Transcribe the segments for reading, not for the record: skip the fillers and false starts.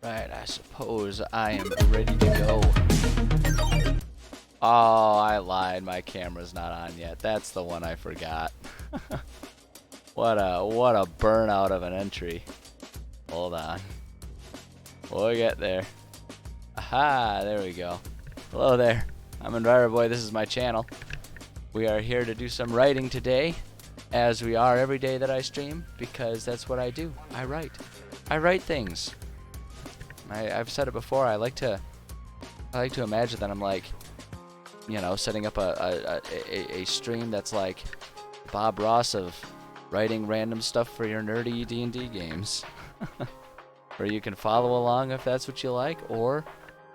Right, I suppose I am ready to go. Oh, I lied. My camera's not on yet. That's the one I forgot. What a burnout of an entry. Hold on. We'll get there. Aha, there we go. Hello there. I'm Boy. This is my channel. We are here to do some writing today, as we are every day that I stream, because that's what I do. I write. I write things. I've said it before. I like to imagine that I'm like, you know, setting up a stream that's like Bob Ross of writing random stuff for your nerdy D&D games, where you can follow along if that's what you like, or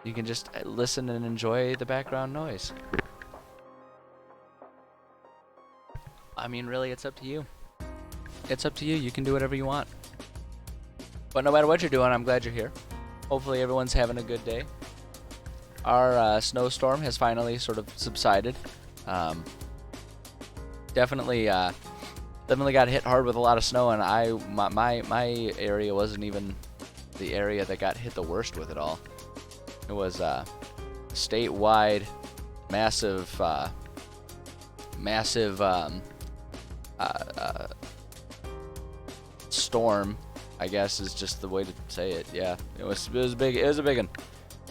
you can just listen and enjoy the background noise. I mean, really, it's up to you. It's up to you. You can do whatever you want. But no matter what you're doing, I'm glad you're here. Hopefully everyone's having a good day. Our snowstorm has finally sort of subsided. Definitely got hit hard with a lot of snow, and my area wasn't even the area that got hit the worst with it all. It was statewide, massive storm, I guess is just the way to say it. Yeah, it was big. It was a big one.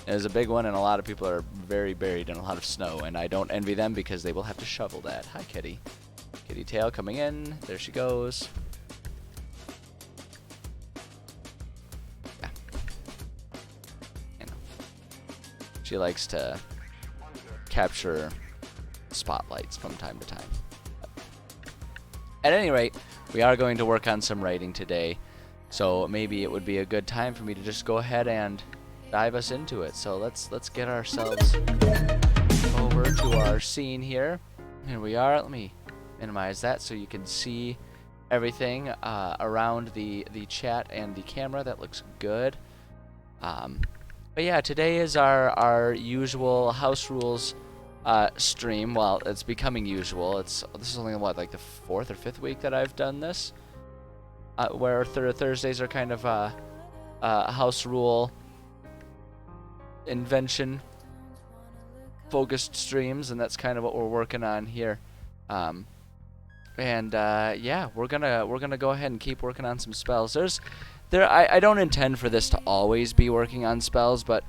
It was a big one, and a lot of people are very buried in a lot of snow, and I don't envy them because they will have to shovel that. Hi, Kitty. Kitty tail coming in. There she goes. Yeah. You know. She likes to capture spotlights from time to time. At any rate, we are going to work on some writing today, so maybe it would be a good time for me to just go ahead and dive us into it. So let's get ourselves over to our scene here. Here we are. Let me minimize that so you can see everything around the chat and the camera. That looks good. But yeah, today is our usual House Rules stream. Well, it's becoming usual. This is only what, like the 4th or 5th week that I've done this, where Thursdays are kind of House Rule invention focused streams, and that's kind of what we're working on here. Yeah, we're gonna go ahead and keep working on some spells. I don't intend for this to always be working on spells, but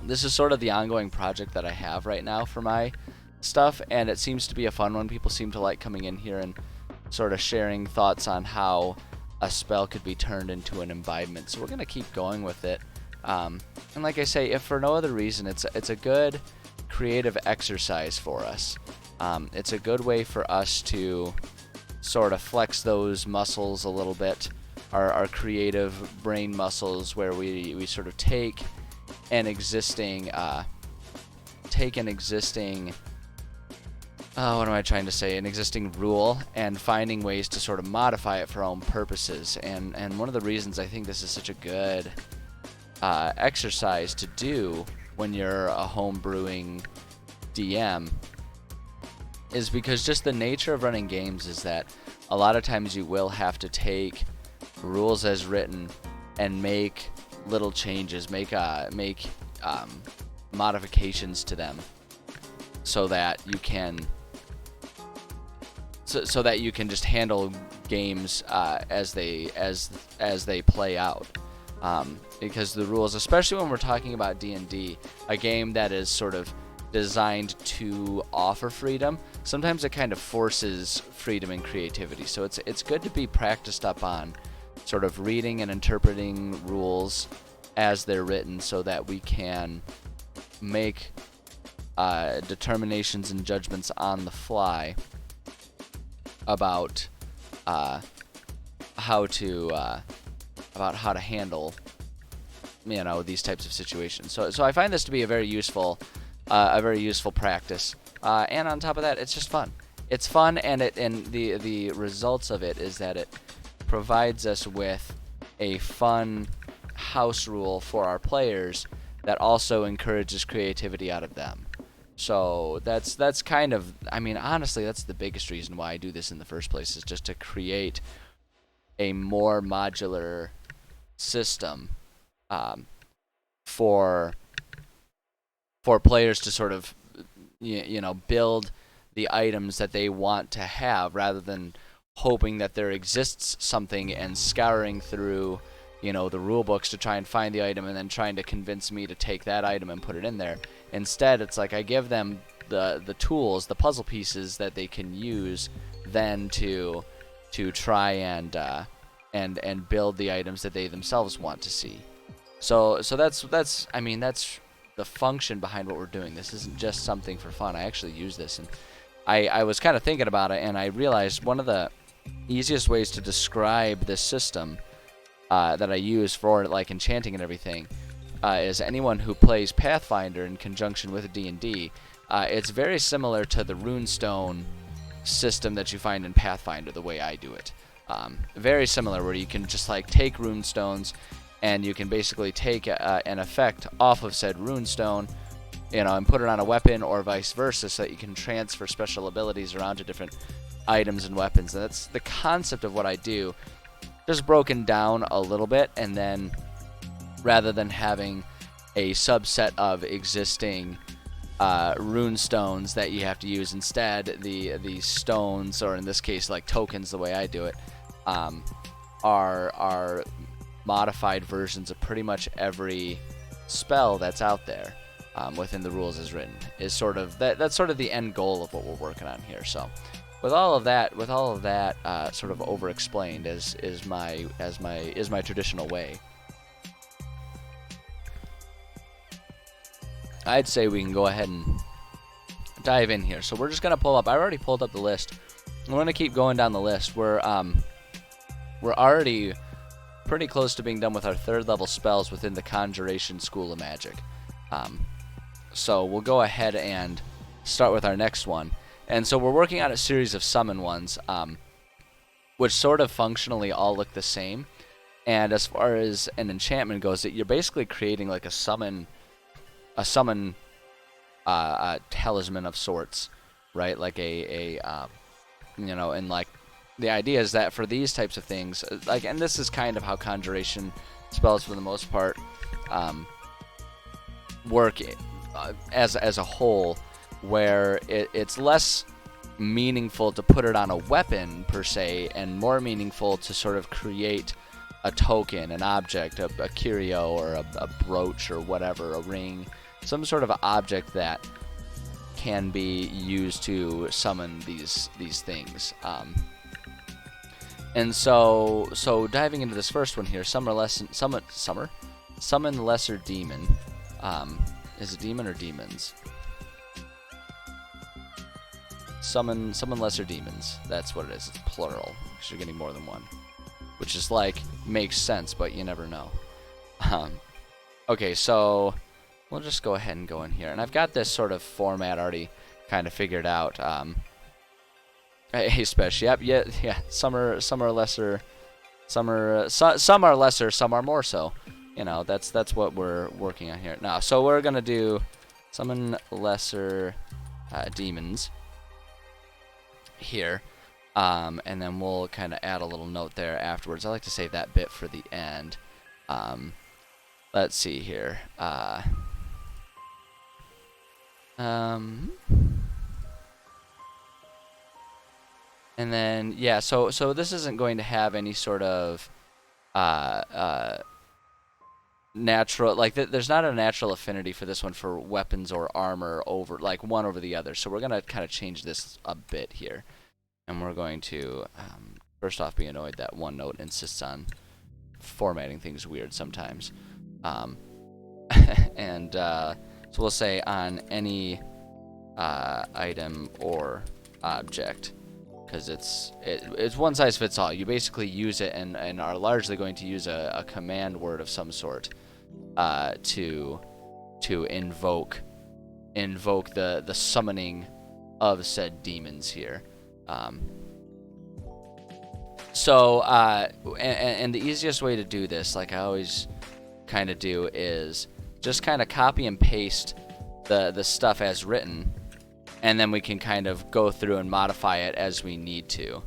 this is sort of the ongoing project that I have right now for my stuff, and it seems to be a fun one. People seem to like coming in here and sort of sharing thoughts on how a spell could be turned into an imbibement. So we're gonna keep going with it. And like I say, if for no other reason, it's a good creative exercise for us. It's a good way for us to sort of flex those muscles a little bit, our creative brain muscles, where we sort of take an existing what am I trying to say? An existing rule, and finding ways to sort of modify it for our own purposes. And one of the reasons I think this is such a good exercise to do when you're a home brewing DM is because just the nature of running games is that a lot of times you will have to take rules as written and make little changes, make modifications to them, so that you can just handle games as they play out. Because the rules, especially when we're talking about D&D, a game that is sort of designed to offer freedom, sometimes it kind of forces freedom and creativity. So it's good to be practiced up on sort of reading and interpreting rules as they're written, so that we can make determinations and judgments on the fly about how to handle, you know, these types of situations. So I find this to be a very useful practice. And on top of that, it's just fun. It's fun, and the results of it is that it provides us with a fun house rule for our players that also encourages creativity out of them. So that's kind of, I mean, honestly, that's the biggest reason why I do this in the first place, is just to create a more modular system for players to sort of build the items that they want to have, rather than hoping that there exists something and scouring through the rule books to try and find the item and then trying to convince me to take that item and put it in there. Instead, it's like I give them the tools, the puzzle pieces that they can use then to try and build the items that they themselves want to see. So that's the function behind what we're doing. This isn't just something for fun. I actually use this, and I was kind of thinking about it, and I realized one of the easiest ways to describe this system that I use for like enchanting and everything is anyone who plays Pathfinder in conjunction with D&D. It's very similar to the runestone system that you find in Pathfinder, the way I do it. Very similar, where you can just like take runestones, and you can basically take an effect off of said runestone, and put it on a weapon, or vice versa, so that you can transfer special abilities around to different items and weapons. And that's the concept of what I do, just broken down a little bit. And then rather than having a subset of existing rune stones that you have to use, instead the stones, or in this case like tokens, the way I do it, are modified versions of pretty much every spell that's out there within the rules as written. Is sort of that's sort of the end goal of what we're working on here. So with all of that sort of over explained is my traditional way, I'd say we can go ahead and dive in here. So we're just gonna pull up. I already pulled up the list. I'm gonna keep going down the list. We're already pretty close to being done with our 3rd level spells within the Conjuration School of Magic. So we'll go ahead and start with our next one. And so we're working on a series of summon ones, which sort of functionally all look the same. And as far as an enchantment goes, you're basically creating like a summon talisman of sorts, right? Like and like the idea is that for these types of things, like, and this is kind of how conjuration spells for the most part work as a whole, where it's less meaningful to put it on a weapon per se, and more meaningful to sort of create a token, an object, a curio, or a brooch, or whatever, a ring, some sort of object that can be used to summon these things. And so diving into this first one here, summon lesser demon. Is it demon or demons? Summon lesser demons. That's what it is. It's plural, because you're getting more than one, which is like makes sense, but you never know. Okay, so we'll just go ahead and go in here, and I've got this sort of format already kind of figured out. Hey, Spesh. Yep, yeah. Some are lesser. Some are lesser. Some are more so. That's what we're working on here now. So we're gonna do summon lesser demons here, and then we'll kind of add a little note there afterwards. I like to save that bit for the end. Let's see here. And then, yeah, so this isn't going to have any sort of natural, like, there's not a natural affinity for this one for weapons or armor over, like, one over the other. So we're going to kind of change this a bit here. And we're going to, first off, be annoyed that OneNote insists on formatting things weird sometimes. And so we'll say on any item or object, because it's one size fits all. You basically use it and are largely going to use a command word of some sort to invoke the summoning of said demons here. And the easiest way to do this, like I always kind of do, is just kind of copy and paste the stuff as written, and then we can kind of go through and modify it as we need to.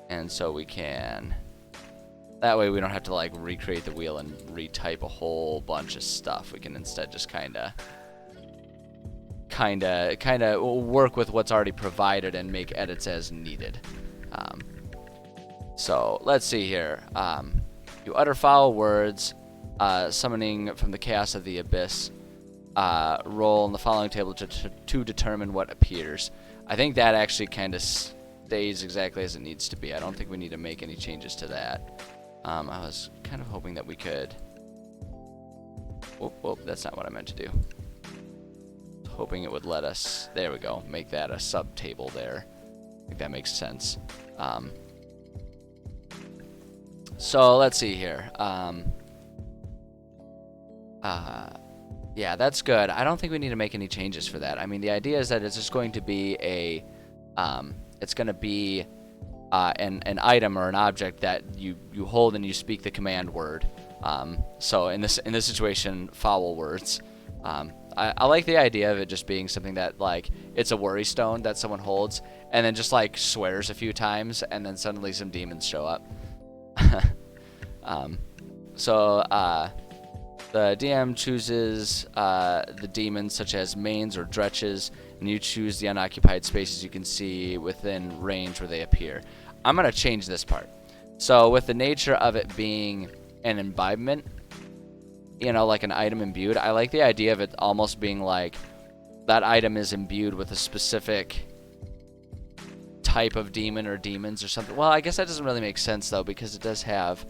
And so we can That way we don't have to like recreate the wheel and retype a whole bunch of stuff. We can instead just kind of work with what's already provided and make edits as needed. So let's see here. You utter foul words, summoning from the chaos of the abyss. Roll on the following table to determine what appears. I think that actually kind of stays exactly as it needs to be. I don't think we need to make any changes to that. I was kind of hoping that we could... Whoop, that's not what I meant to do. Hoping it would let us... There we go. Make that a sub-table there. I think that makes sense. So, let's see here. Yeah, that's good. I don't think we need to make any changes for that. I mean, the idea is that it's just going to be a... it's going to be... an item or an object that you hold and you speak the command word. So in this situation, foul words. I like the idea of it just being something that like it's a worry stone that someone holds and then just like swears a few times and then suddenly some demons show up. The DM chooses the demons such as mains or dretches, and you choose the unoccupied spaces you can see within range where they appear. I'm going to change this part. So with the nature of it being an imbibement, you know, like an item imbued, I like the idea of it almost being like that item is imbued with a specific type of demon or demons or something. Well, I guess that doesn't really make sense though, because it does have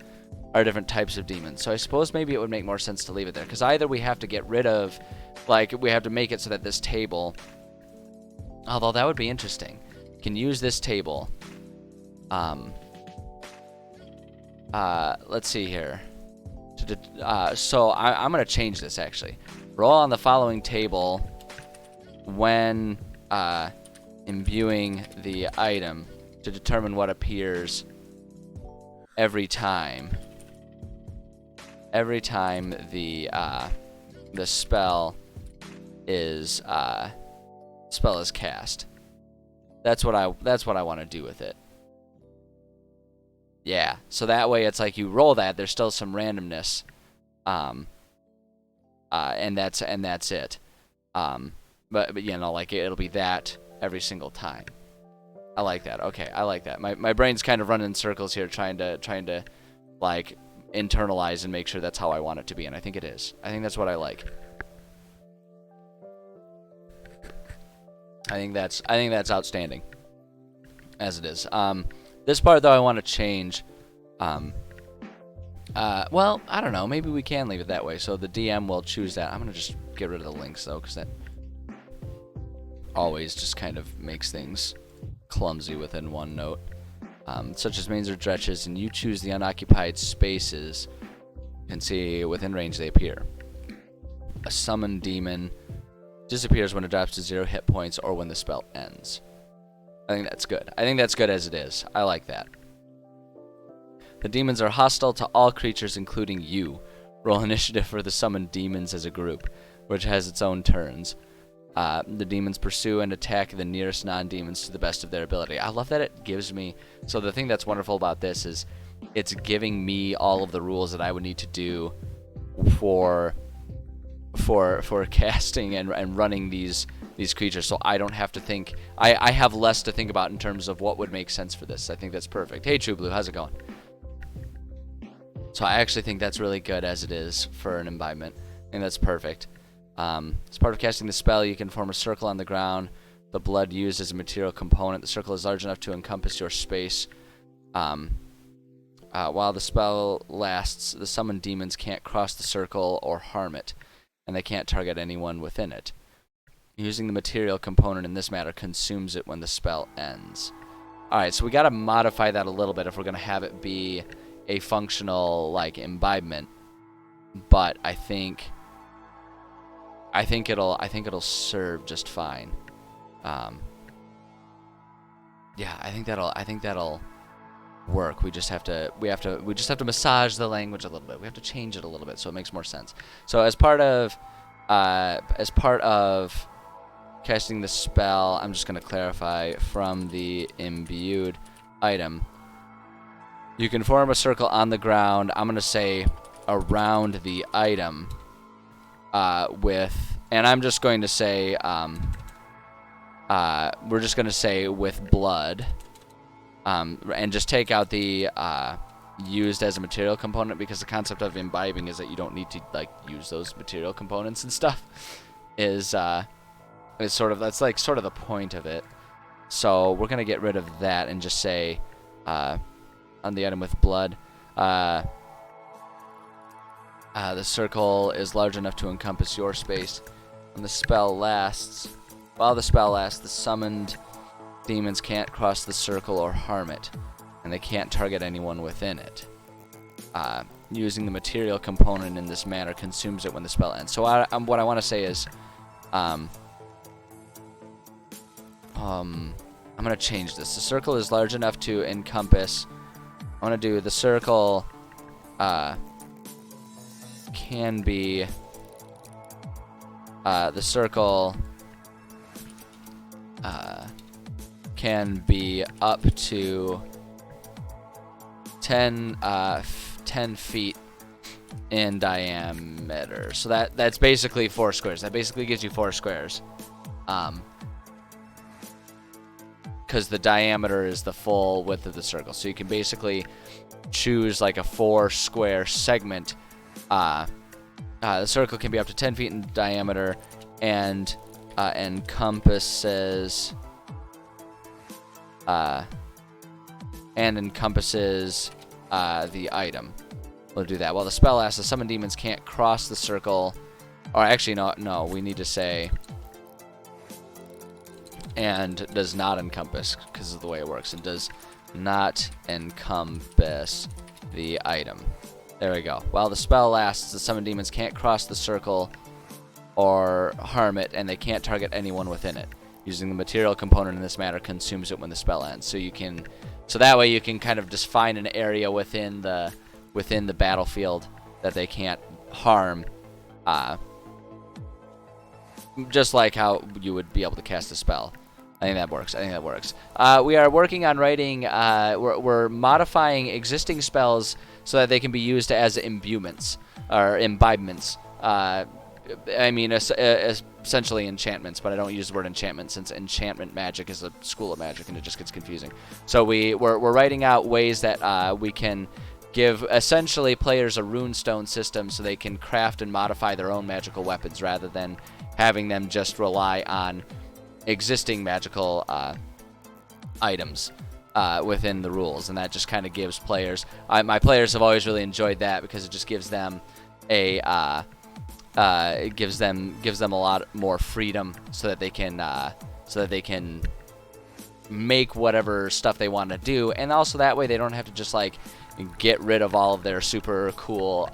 our different types of demons. So I suppose maybe it would make more sense to leave it there, because either we have to get rid of, like, we have to make it so that this table, although that would be interesting, can use this table. Let's see here. So I'm going to change this actually. Roll on the following table when imbuing the item to determine what appears every time. Every time the spell is cast. That's what I want to do with it. Yeah, so that way it's like you roll that, there's still some randomness, and that's it. But you know, like it'll be that every single time. I like that. Okay, I like that. My brain's kind of running in circles here, trying to like internalize and make sure that's how I want it to be, and I think it is. I think that's what I like. I think that's outstanding, as it is. This part, though, I want to change. Well, I don't know. Maybe we can leave it that way. So the DM will choose that. I'm going to just get rid of the links, though, because that always just kind of makes things clumsy within OneNote. Such as mains or dretches, and you choose the unoccupied spaces and see within range they appear. A summoned demon disappears when it drops to 0 hit points or when the spell ends. I think that's good. I think that's good as it is. I like that. The demons are hostile to all creatures, including you. Roll initiative for the summoned demons as a group, which has its own turns. The demons pursue and attack the nearest non-demons to the best of their ability. I love that it gives me... So the thing that's wonderful about this is it's giving me all of the rules that I would need to do for casting and running these creatures, so I don't have to think. I have less to think about in terms of what would make sense for this. I think that's perfect. Hey, True Blue, how's it going? So I actually think that's really good as it is for an imbibement. I think that's perfect. As part of casting the spell, you can form a circle on the ground. The blood used as a material component. The circle is large enough to encompass your space. While the spell lasts, the summoned demons can't cross the circle or harm it, and they can't target anyone within it. Using the material component in this matter consumes it when the spell ends. Alright, so we gotta modify that a little bit if we're gonna have it be a functional, like, imbibement. But I think it'll serve just fine. Yeah, I think that'll work. We just have to massage the language a little bit. We have to change it a little bit so it makes more sense. So as part of casting the spell, I'm just going to clarify from the imbued item. You can form a circle on the ground. I'm going to say around the item and I'm just going to say, we're just going to say with blood, and just take out the used as a material component, because the concept of imbibing is that you don't need to like use those material components and stuff. Is sort of, that's like sort of the point of it. So we're going to get rid of that and just say on the item with blood, the circle is large enough to encompass your space. When the spell lasts, while the spell lasts, the summoned demons can't cross the circle or harm it, and they can't target anyone within it. Using the material component in this manner consumes it when the spell ends. So what I want to say is, I'm going to change this. The circle is large enough to encompass. I want to do the circle can be the circle can be up to 10 feet in diameter. So that's basically 4 squares. That basically gives you 4 squares. Because the diameter is the full width of the circle. So you can basically choose like a 4 square segment. The circle can be up to 10 feet in diameter and encompasses the item. We'll do that. While the spell lasts, the summoned demons can't cross the circle. Or actually, no, we need to say and does not encompass, because of the way it works. It does not encompass the item. There we go. While the spell lasts, the summoned demons can't cross the circle or harm it, and they can't target anyone within it. Using the material component in this manner consumes it when the spell ends. So that way you can kind of just find an area within the battlefield that they can't harm, just like how you would be able to cast a spell. I think that works. We are working on writing. We're modifying existing spells so that they can be used as imbuements or imbibements. I mean, essentially enchantments, but I don't use the word enchantment since enchantment magic is a school of magic and it just gets confusing. So we're writing out ways that we can give essentially players a runestone system so they can craft and modify their own magical weapons rather than having them just rely on existing magical items within the rules. And that just kind of gives players, my players have always really enjoyed that because it just gives them it gives them a lot more freedom so that they can make whatever stuff they want to do, and also that way they don't have to just like get rid of all of their super cool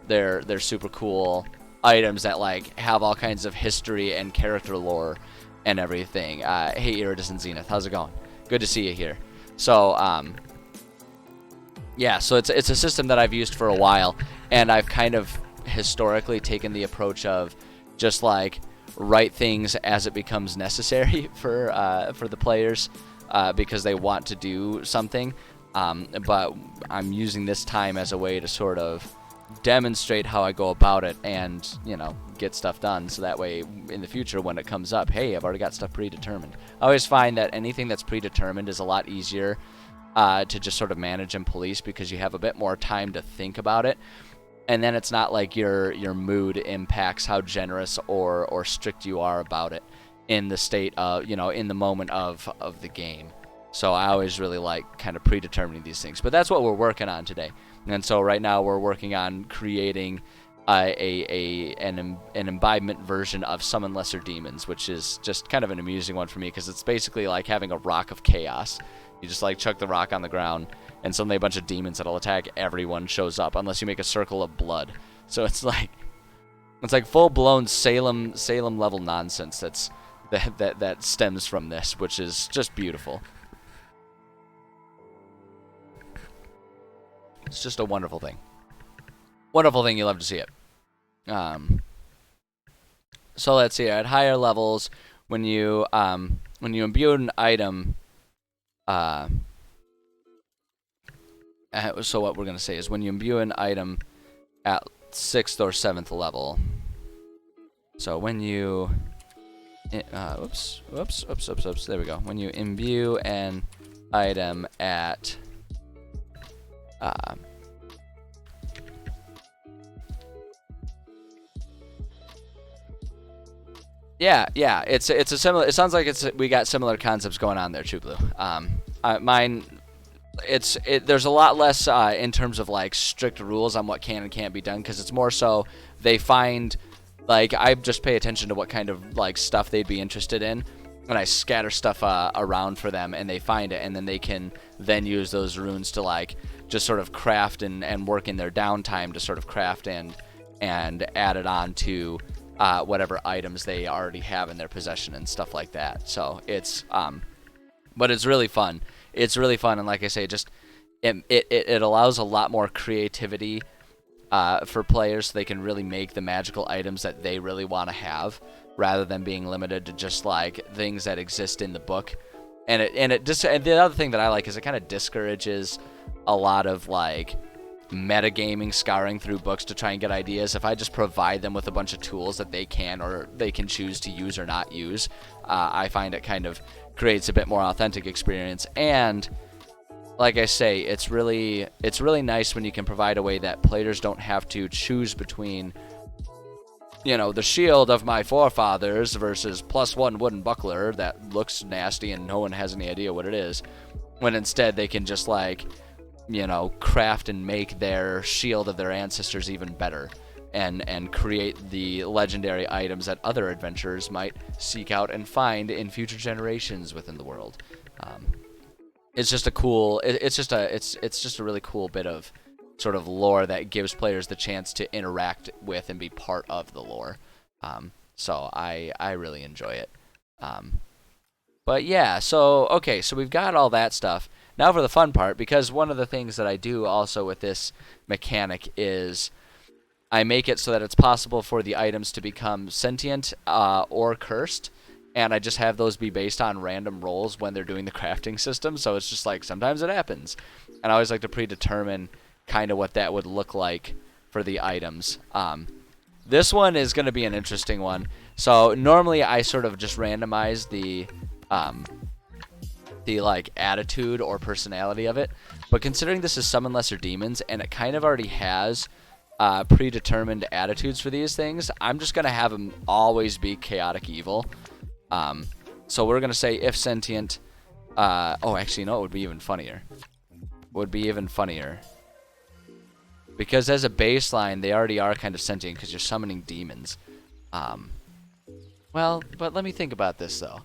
their super cool items that like have all kinds of history and character lore and everything. Hey Iridescent Zenith, how's it going? Good to see you here. So yeah, so it's a system that I've used for a while, and I've kind of historically taken the approach of just like write things as it becomes necessary for the players because they want to do something, but I'm using this time as a way to sort of demonstrate how I go about it and, you know, get stuff done, so that way in the future when it comes up, hey, I've already got stuff predetermined. I always find that anything that's predetermined is a lot easier to just sort of manage and police because you have a bit more time to think about it. And then it's not like your mood impacts how generous or strict you are about it in the state of, you know, in the moment of the game. So I always really like kind of predetermining these things. But that's what we're working on today. And so right now we're working on creating an imbibement version of Summon Lesser Demons, which is just kind of an amusing one for me because it's basically like having a rock of chaos. You just like chuck the rock on the ground, and suddenly a bunch of demons that'll attack everyone shows up, unless you make a circle of blood. So it's like full-blown Salem level nonsense that stems from this, which is just beautiful. It's just a wonderful thing. Wonderful thing, you love to see it. So let's see. At higher levels, when you imbue an item, So what we're going to say is when you imbue an item at 6th or 7th level. So when you... oops. There we go. When you imbue an item at... yeah, it's a similar. It sounds like we got similar concepts going on there, True Blue. Mine, there's a lot less in terms of like strict rules on what can and can't be done, because it's more so they find, like, I just pay attention to what kind of like stuff they'd be interested in, and I scatter stuff around for them, and they find it, and then they can then use those runes to like just sort of craft and work in their downtime to sort of craft and add it on to whatever items they already have in their possession and stuff like that. So it's but it's really fun. It's really fun, and like I say, just it allows a lot more creativity for players, so they can really make the magical items that they really want to have, rather than being limited to just like things that exist in the book. And the other thing that I like is it kind of discourages a lot of like metagaming, scouring through books to try and get ideas. If I just provide them with a bunch of tools that they can choose to use or not use, I find it kind of creates a bit more authentic experience. And like I say, it's really nice when you can provide a way that players don't have to choose between, you know, the shield of my forefathers versus +1 wooden buckler that looks nasty and no one has any idea what it is, when instead they can just like, you know, craft and make their shield of their ancestors even better, and create the legendary items that other adventurers might seek out and find in future generations within the world. It's just a cool. It's just a really cool bit of sort of lore that gives players the chance to interact with and be part of the lore. So I really enjoy it. But yeah, so we've got all that stuff. Now for the fun part, because one of the things that I do also with this mechanic is I make it so that it's possible for the items to become sentient or cursed, and I just have those be based on random rolls when they're doing the crafting system. So it's just like sometimes it happens, and I always like to predetermine kind of what that would look like for the items. This one is going to be an interesting one. So normally I sort of just randomize the like attitude or personality of it, but considering this is summon lesser demons and it kind of already has predetermined attitudes for these things, I'm just gonna have them always be chaotic evil. So we're gonna say if sentient. Actually, no, it would be even funnier. Because as a baseline, they already are kind of sentient because you're summoning demons. Well, but let me think about this though.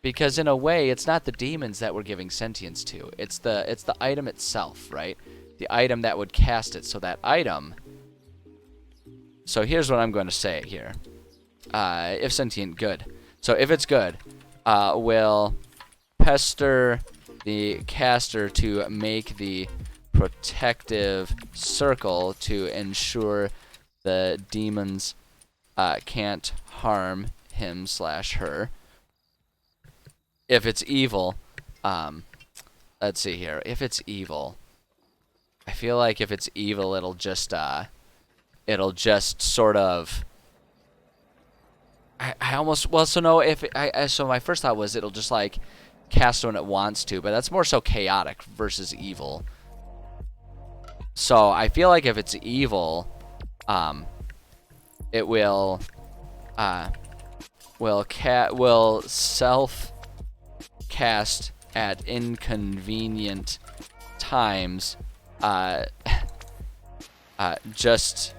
Because in a way, it's not the demons that we're giving sentience to. It's the item itself, right? The item that would cast it. So that item... So here's what I'm going to say here. If sentient, good. So if it's good, we'll pester the caster to make the protective circle to ensure the demons can't harm him/her. If it's evil, let's see here. If it's evil, I feel like if it's evil, it'll just sort of. So my first thought was it'll just like cast when it wants to, but that's more so chaotic versus evil. So I feel like if it's evil, it will self cast at inconvenient times, just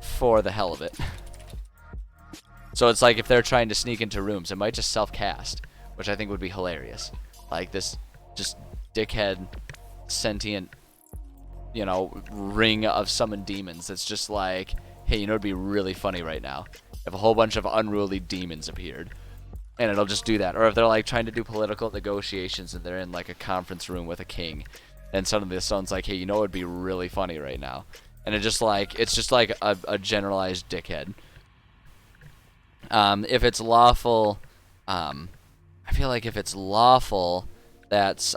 for the hell of it. So it's like if they're trying to sneak into rooms, it might just self-cast, which I think would be hilarious. Like this just dickhead sentient, you know, ring of summoned demons that's just like, hey, you know, it'd be really funny right now if a whole bunch of unruly demons appeared. And it'll just do that. Or if they're like trying to do political negotiations and they're in like a conference room with a king, and suddenly someone's like, hey, you know what would be really funny right now? And it's just like a generalized dickhead. If it's lawful, I feel like if it's lawful, that's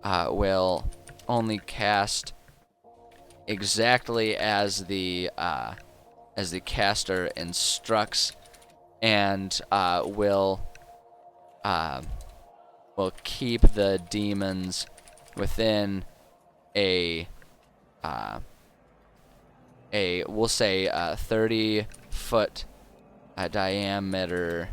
will only cast exactly as the caster instructs, and will keep the demons within we'll say 30-foot diameter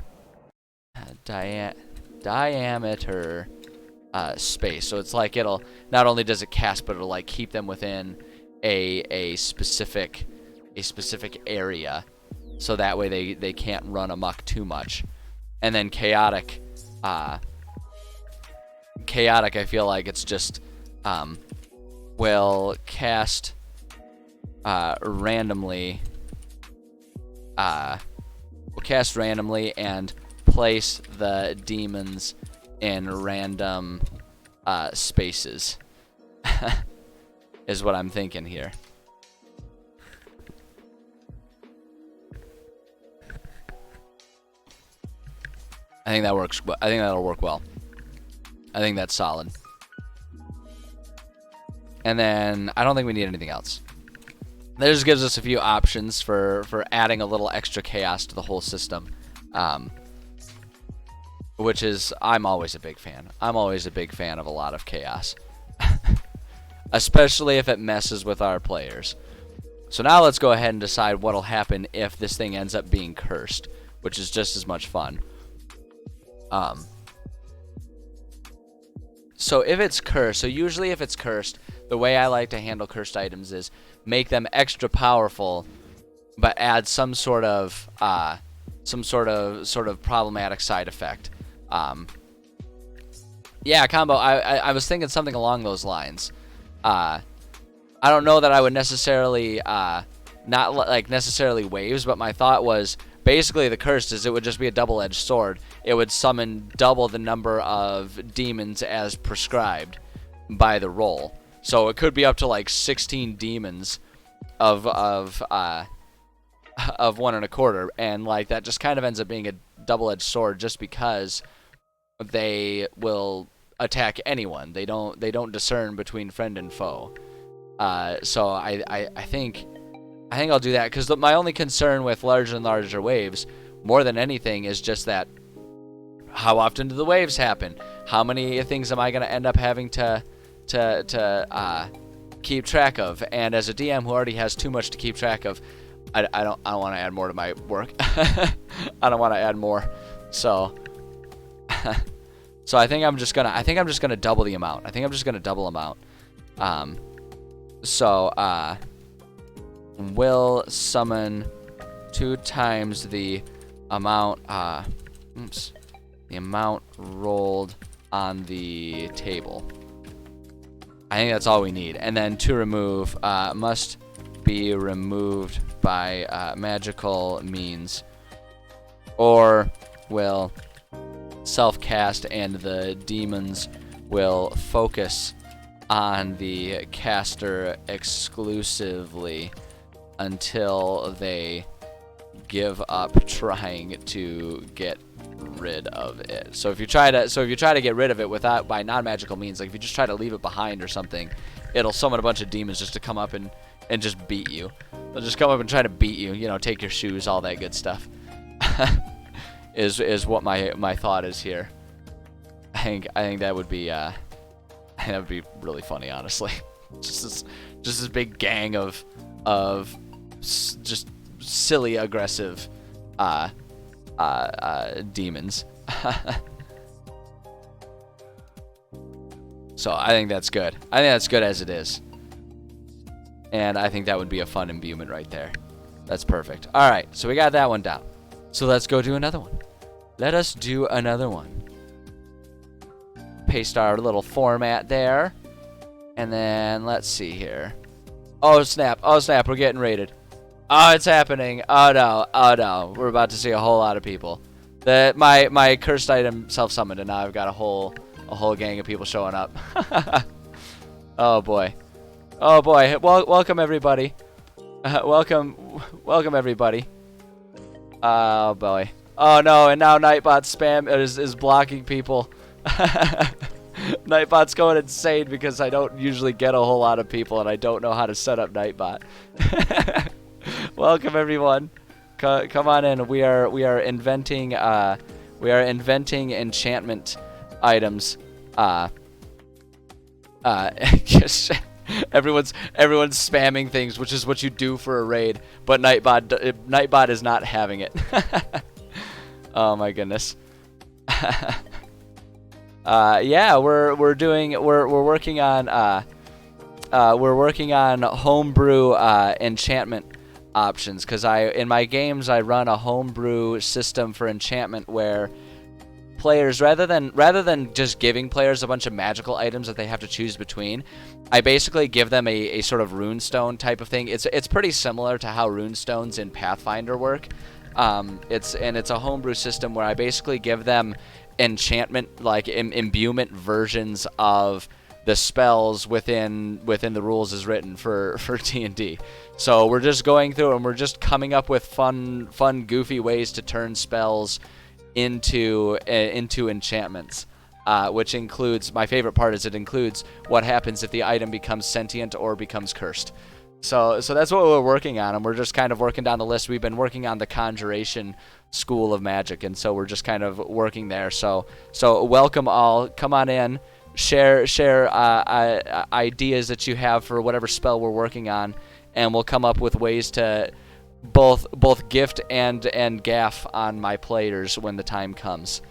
space. So it's like it'll not only does it cast, but it'll like keep them within a specific area, so that way they can't run amok too much. And then chaotic, I feel like it's just will cast randomly. Will cast randomly and place the demons in random spaces. Is what I'm thinking here. I think that works. I think that'll work well. I think that's solid. And then I don't think we need anything else. That just gives us a few options for adding a little extra chaos to the whole system, which is, I'm always a big fan. I'm always a big fan of a lot of chaos, especially if it messes with our players. So now let's go ahead and decide what'll happen if this thing ends up being cursed, which is just as much fun. So if it's cursed, so usually if it's cursed, the way I like to handle cursed items is make them extra powerful, but add some sort of problematic side effect. Yeah, combo. I was thinking something along those lines. I don't know that I would necessarily not like necessarily waves, but my thought was basically the cursed is it would just be a double-edged sword. It would summon double the number of demons as prescribed by the roll. So it could be up to like 16 demons of 1 1/4, and like that just kind of ends up being a double-edged sword just because they will attack anyone. They don't discern between friend and foe. So I think I'll do that, because my only concern with larger and larger waves, more than anything, is just that how often do the waves happen? How many things am I going to end up having to keep track of? And as a DM who already has too much to keep track of, I don't want to add more to my work. I don't want to add more. So so I think I'm just gonna double the amount. So will summon 2 times the amount the amount rolled on the table. I think that's all we need. And then to remove, must be removed by magical means, or will self-cast and the demons will focus on the caster exclusively until they give up trying to get rid of it. So if you try to get rid of it by non-magical means, like if you just try to leave it behind or something, it'll summon a bunch of demons just to come up and just beat you. They'll just come up and try to beat you, take your shoes, all that good stuff. is what my thought is here. I think that would be really funny, honestly. just this big gang of just silly aggressive demons. So I think that's good. I think that's good as it is. And I think that would be a fun imbuement right there. That's perfect. All right, so we got that one down. So let's go do another one. Let us do another one. Paste our little format there. And then let's see here. Oh snap, we're getting raided. Oh, it's happening. Oh no. We're about to see a whole lot of people. My cursed item self-summoned, and now I've got a whole gang of people showing up. Oh boy. Welcome everybody. Welcome everybody. Oh boy. Oh no, and now Nightbot spam is blocking people. Nightbot's going insane because I don't usually get a whole lot of people and I don't know how to set up Nightbot. Welcome everyone. Come on in. We are inventing enchantment items. Just everyone's spamming things, which is what you do for a raid, but Nightbot is not having it. Oh my goodness. Yeah, we're working on homebrew enchantment options, because in my games I run a homebrew system for enchantment where players, rather than just giving players a bunch of magical items that they have to choose between, I basically give them a sort of runestone type of thing. It's pretty similar to how runestones in Pathfinder work. It's a homebrew system where I basically give them enchantment, like imbuement versions of the spells within the rules as written for D&D. So we're just going through and we're just coming up with fun goofy ways to turn spells into enchantments, which includes, my favorite part is it includes what happens if the item becomes sentient or becomes cursed. So that's what we're working on, and we're just kind of working down the list. We've been working on the conjuration school of magic, and so we're just kind of working there. So welcome all. Come on in. Share ideas that you have for whatever spell we're working on, and we'll come up with ways to both gift and gaff on my players when the time comes.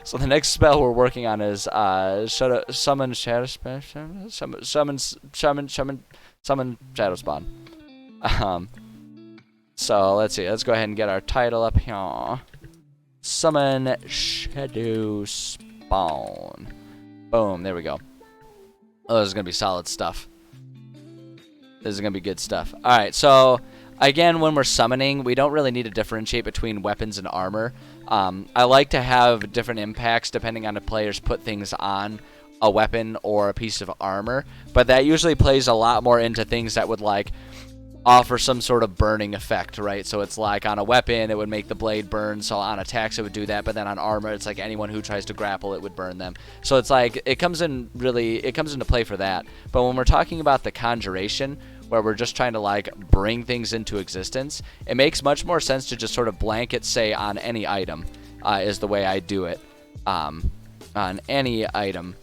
So the next spell we're working on is summon shadow shadow spawn. So let's see. Let's go ahead and get our title up here. Summon shadow spawn. Boom. There we go. Oh, this is gonna be solid stuff. This is gonna be good stuff. All right. So again, when we're summoning, we don't really need to differentiate between weapons and armor. I like to have different impacts depending on if players put things on a weapon or a piece of armor, but that usually plays a lot more into things that would like offer some sort of burning effect, right? So it's like on a weapon it would make the blade burn, so on attacks it would do that, but then on armor it's like anyone who tries to grapple it would burn them. So it's like it comes into play for that. But when we're talking about the conjuration, where we're just trying to like bring things into existence, it makes much more sense to just sort of blanket say on any item, is the way I do it, on any item.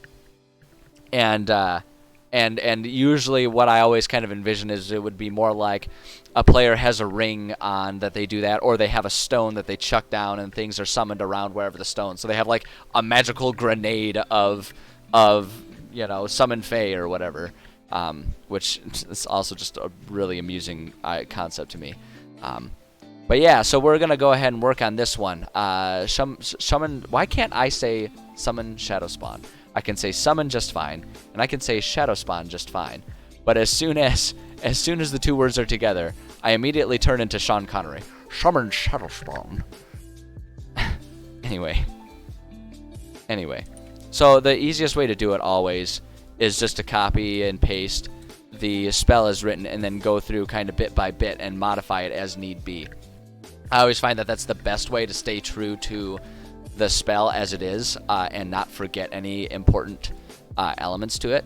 And usually what I always kind of envision is it would be more like a player has a ring on that they do that, or they have a stone that they chuck down and things are summoned around wherever the stone. So they have like a magical grenade of summon Fae or whatever, which is also just a really amusing concept to me. But yeah, so we're gonna go ahead and work on this one. Summon. Why can't I say summon shadow spawn? I can say summon just fine, and I can say shadow spawn just fine. But as soon as the two words are together, I immediately turn into Sean Connery. Summon shadow spawn. Anyway. So the easiest way to do it always is just to copy and paste the spell as written and then go through kind of bit by bit and modify it as need be. I always find that that's the best way to stay true to the spell as it is, and not forget any important elements to it.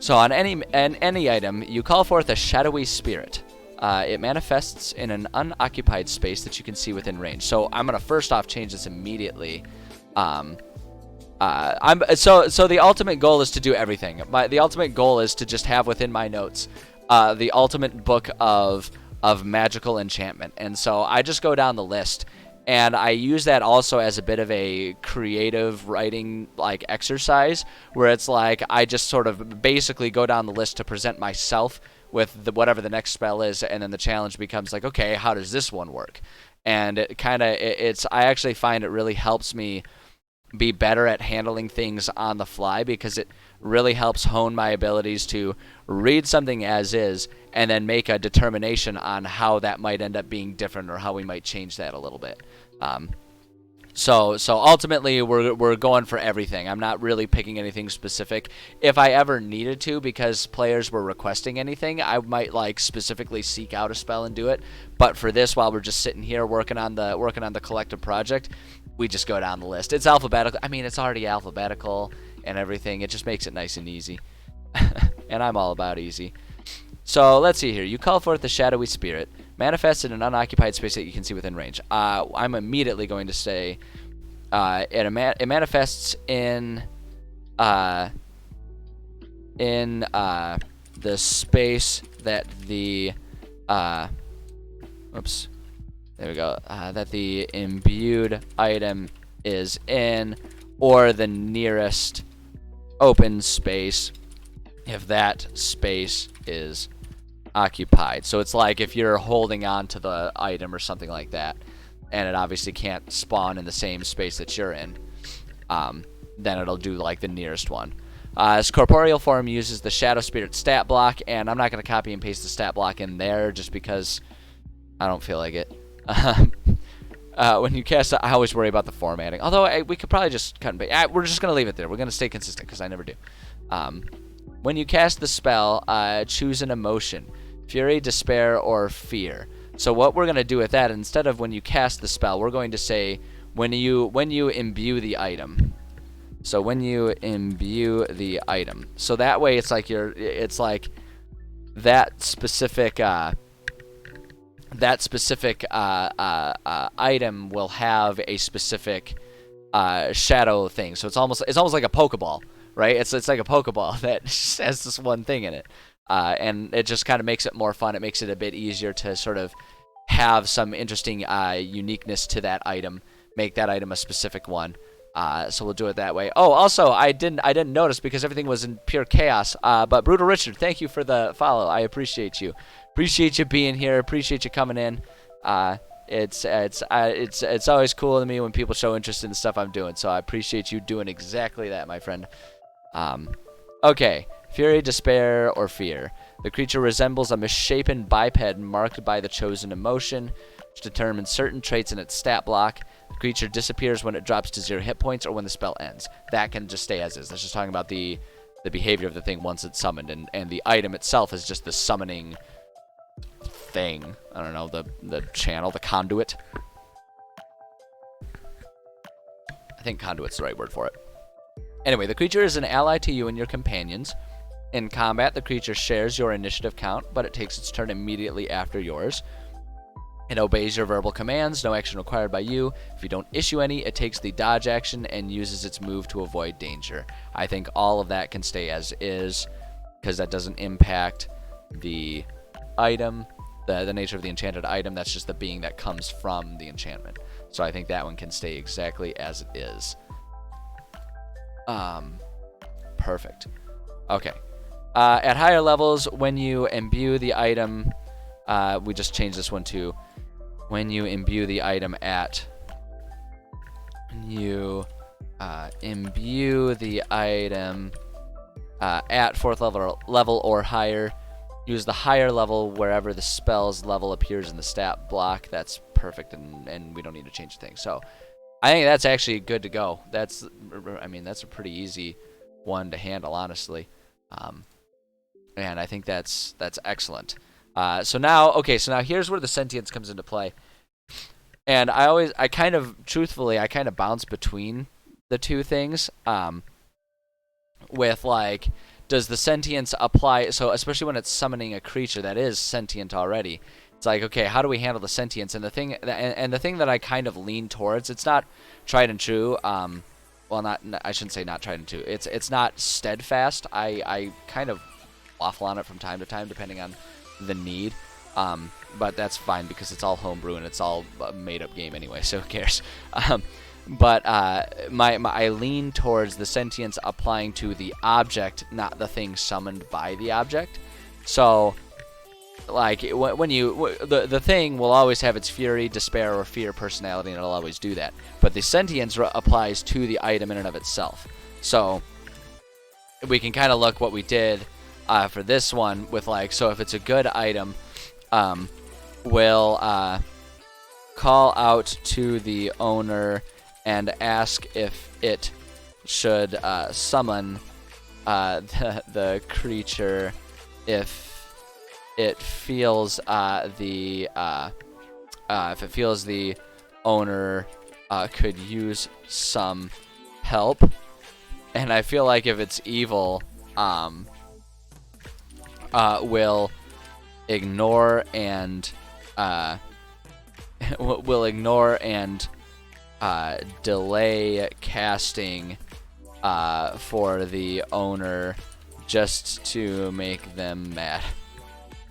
So on any item, you call forth a shadowy spirit. It manifests in an unoccupied space that you can see within range. So I'm gonna first off change this immediately. So the ultimate goal is to do everything. The ultimate goal is to just have within my notes the ultimate book of magical enchantment, and so I just go down the list. And I use that also as a bit of a creative writing like exercise, where it's like I just sort of basically go down the list to present myself with whatever the next spell is, and then the challenge becomes like, okay, how does this one work? And I actually find it really helps me be better at handling things on the fly, because it really helps hone my abilities to read something as is and then make a determination on how that might end up being different or how we might change that a little bit. So ultimately we're going for everything. I'm not really picking anything specific. If I ever needed to, because players were requesting anything, I might like specifically seek out a spell and do it. But for this, while we're just sitting here working on the collective project, we just go down the list. It's alphabetical. I mean, it's already alphabetical. and everything. It just makes it nice and easy. And I'm all about easy. So let's see here. You call forth the shadowy spirit. Manifest in an unoccupied space that you can see within range. I'm immediately going to say it manifests in the space that the oops, there we go. That the imbued item is in, or the nearest open space if that space is occupied. So it's like if you're holding on to the item or something like that, and it obviously can't spawn in the same space that you're in, then it'll do like the nearest one. Its corporeal form uses the Shadow Spirit stat block, and I'm not going to copy and paste the stat block in there just because I don't feel like it. When you cast it, I always worry about the formatting. Although we could probably just cut and paste. We're just going to leave it there. We're going to stay consistent because I never do. When you cast the spell, choose an emotion. Fury, despair, or fear. So what we're going to do with that, instead of when you cast the spell, we're going to say when you imbue the item. So when you imbue the item. So that way it's like that specific item will have a specific shadow thing. So it's almost like a Pokeball, right? It's like a Pokeball that has this one thing in it. And it just kind of makes it more fun. It makes it a bit easier to sort of have some interesting uniqueness to that item, make that item a specific one. So we'll do it that way. Oh, also, I didn't notice because everything was in pure chaos. But Brutal Richard, thank you for the follow. I appreciate you. Appreciate you being here. Appreciate you coming in. It's always cool to me when people show interest in the stuff I'm doing. So I appreciate you doing exactly that, my friend. Okay. Fury, despair, or fear. The creature resembles a misshapen biped marked by the chosen emotion, which determines certain traits in its stat block. The creature disappears when it drops to 0 hit points or when the spell ends. That can just stay as is. That's just talking about the behavior of the thing once it's summoned, and the item itself is just the summoning thing. I don't know, the channel, the conduit. I think conduit's the right word for it. Anyway, the creature is an ally to you and your companions. In combat, the creature shares your initiative count, but it takes its turn immediately after yours. It obeys your verbal commands, no action required by you. If you don't issue any, it takes the dodge action and uses its move to avoid danger. I think all of that can stay as is, because that doesn't impact the item, the nature of the enchanted item. That's just the being that comes from the enchantment. So I think that one can stay exactly as it is. Perfect. Okay. At higher levels, when you imbue the item, we just changed this one to when you imbue the item at imbue the item at 4th level or higher. Use the higher level wherever the spell's level appears in the stat block. That's perfect, and we don't need to change a thing. So I think that's actually good to go. That's a pretty easy one to handle, honestly. And I think that's excellent. So now here's where the sentience comes into play. And I kind of bounce between the two things. With like, does the sentience apply? So especially when it's summoning a creature that is sentient already, it's like, okay, how do we handle the sentience? And the thing that I kind of lean towards, it's not tried and true. Well, I shouldn't say not tried and true. It's not steadfast. I kind of waffle on it from time to time, depending on the need. But that's fine because it's all homebrew and it's all a made-up game anyway, so who cares? But I lean towards the sentience applying to the object, not the thing summoned by the object. So, like, when the thing will always have its fury, despair, or fear personality, and it'll always do that. But the sentience applies to the item in and of itself. So we can kind of look what we did for this one with, like, so if it's a good item, we'll call out to the owner and ask if it should summon the creature if it feels the owner could use some help. And I feel like if it's evil, will ignore and will ignore and delay casting for the owner just to make them mad.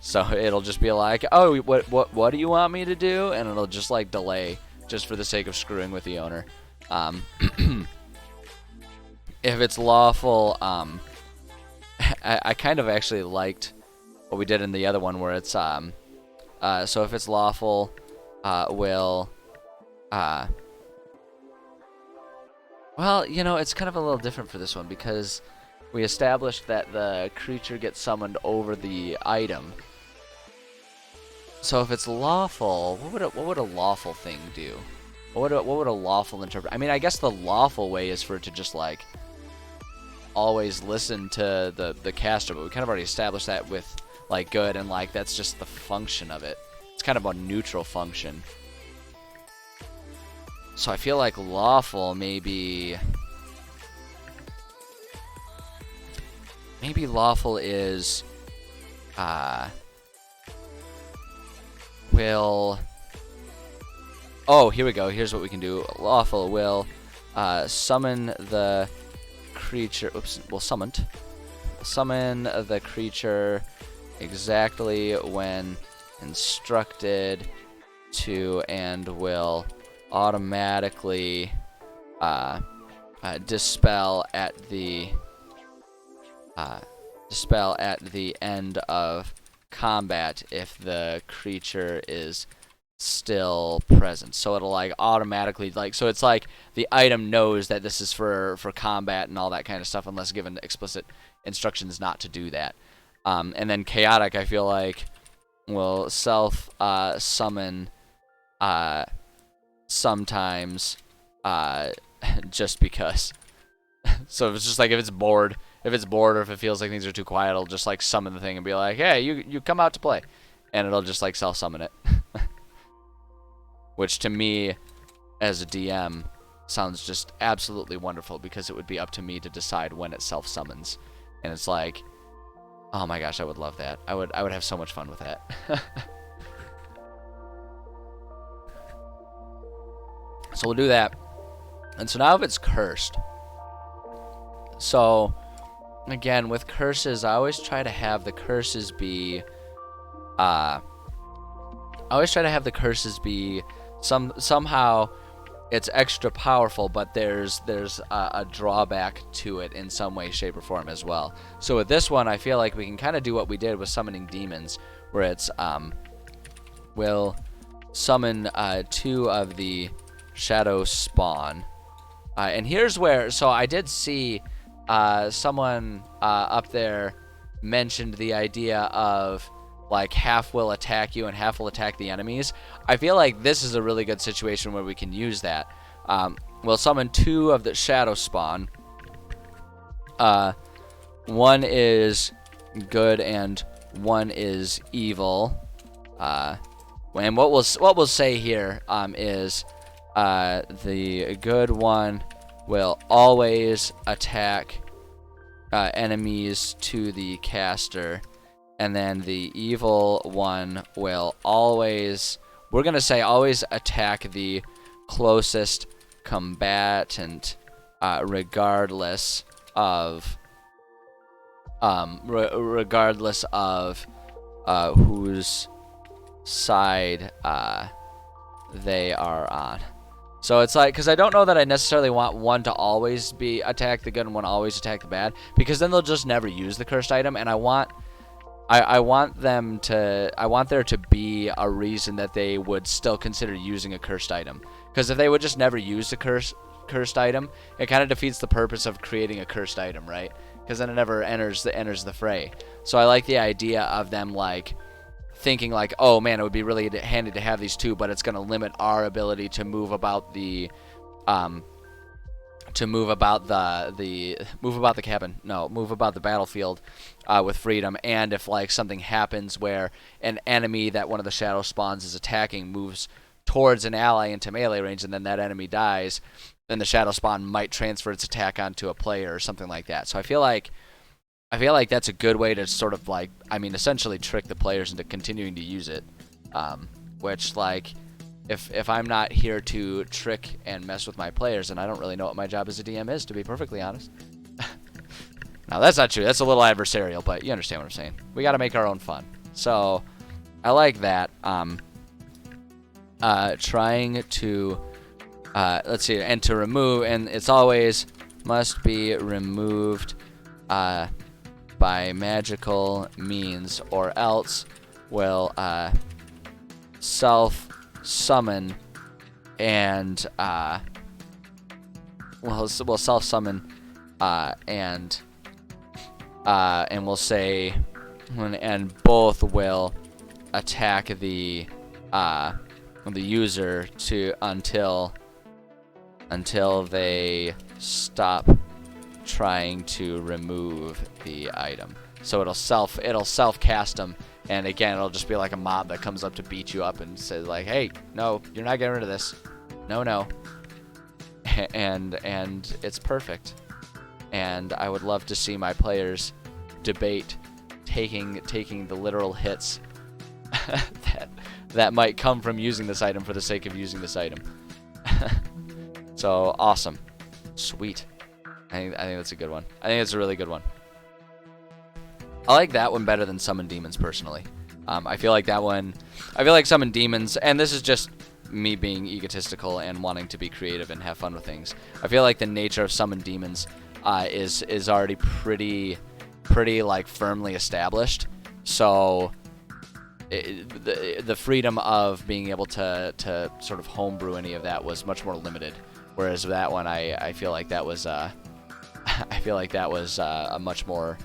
So it'll just be like, oh, what do you want me to do? And it'll just like delay just for the sake of screwing with the owner. If it's lawful, I kind of actually liked what we did in the other one where it's so if it's lawful, will well, you know, it's kind of a little different for this one because we established that the creature gets summoned over the item. So if it's lawful, what would a lawful thing do? What would a lawful interpret? I mean, I guess the lawful way is for it to just like always listen to the caster, but we kind of already established that with like good, and like that's just the function of it. It's kind of a neutral function. So I feel like lawful maybe lawful is will, oh, here we go. Here's what we can do. Lawful will summon the creature. Oops, will summon the creature exactly when instructed to, and will automatically dispel at the end of combat if the creature is still present. So it'll like automatically, like, so it's like the item knows that this is for combat and all that kind of stuff unless given explicit instructions not to do that. And then chaotic, I feel like, will self summon sometimes just because. So it's just like if it's bored or if it feels like things are too quiet, it'll just like summon the thing and be like, hey, you come out to play, and it'll just like self summon it. Which to me as a DM sounds just absolutely wonderful because it would be up to me to decide when it self summons. And it's like, oh my gosh, I would love that. I would have so much fun with that. So we'll do that. And so now if it's cursed. So again, with curses, I always try to have the curses be somehow it's extra powerful, but there's a drawback to it in some way, shape, or form as well. So with this one, I feel like we can kind of do what we did with summoning demons, where it's will summon 2 of the shadow spawn. And here's where, so I did see someone up there mentioned the idea of like half will attack you and half will attack the enemies. I feel like this is a really good situation where we can use that. We'll summon 2 of the shadow spawn. One is good and one is evil. And what we'll say here is the good one will always attack enemies to the caster, and then the evil one will always, we're going to say always attack the closest combatant regardless of whose side they are on. So it's like, because I don't know that I necessarily want one to always be attack the good and one always attack the bad, because then they'll just never use the cursed item, and I want there to be a reason that they would still consider using a cursed item. Because if they would just never use the cursed item, it kind of defeats the purpose of creating a cursed item, right? Because then it never enters the fray. So I like the idea of them like thinking like, oh man, it would be really handy to have these 2, but it's going to limit our ability to move about the battlefield with freedom. And if like something happens where an enemy that one of the shadow spawns is attacking moves towards an ally into melee range, and then that enemy dies, then the Shadow Spawn might transfer its attack onto a player or something like that. So I feel like that's a good way to sort of like, I mean, essentially trick the players into continuing to use it. Which, like, if I'm not here to trick and mess with my players, then I don't really know what my job as a DM is, to be perfectly honest. Now, that's not true. That's a little adversarial, but you understand what I'm saying. We got to make our own fun. So, I like that. Trying to, let's see, and to remove, and it's always must be removed by magical means, or else will self-summon and we'll self-summon and we'll say and both will attack the user to until they stop trying to remove the item. So it'll self cast them, and again it'll just be like a mob that comes up to beat you up and says like, hey, no, you're not getting rid of this, no. And it's perfect. And I would love to see my players debate taking the literal hits that might come from using this item for the sake of using this item. So awesome, sweet. I think that's a good one. I think it's a really good one. I like that one better than Summon Demons personally. I feel like Summon Demons, and this is just me being egotistical and wanting to be creative and have fun with things. I feel like the nature of Summon Demons is already pretty like firmly established. So the freedom of being able to sort of homebrew any of that was much more limited. Whereas that one, I feel like that was a much more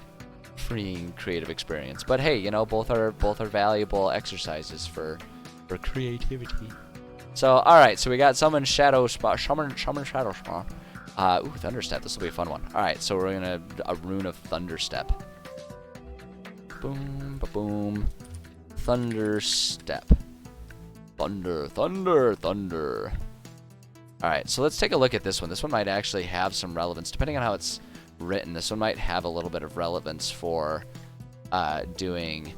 freeing creative experience. But hey, you know, both are valuable exercises for creativity. So all right, so we got Summon Shadow Spawn, Summon Shadow Spawn. Ooh, Thunderstep. This will be a fun one. All right, so we're gonna a rune of Thunderstep. Boom, boom, Thunderstep. Thunder. All right, so let's take a look at this one. This one might actually have some relevance, depending on how it's written. This one might have a little bit of relevance for having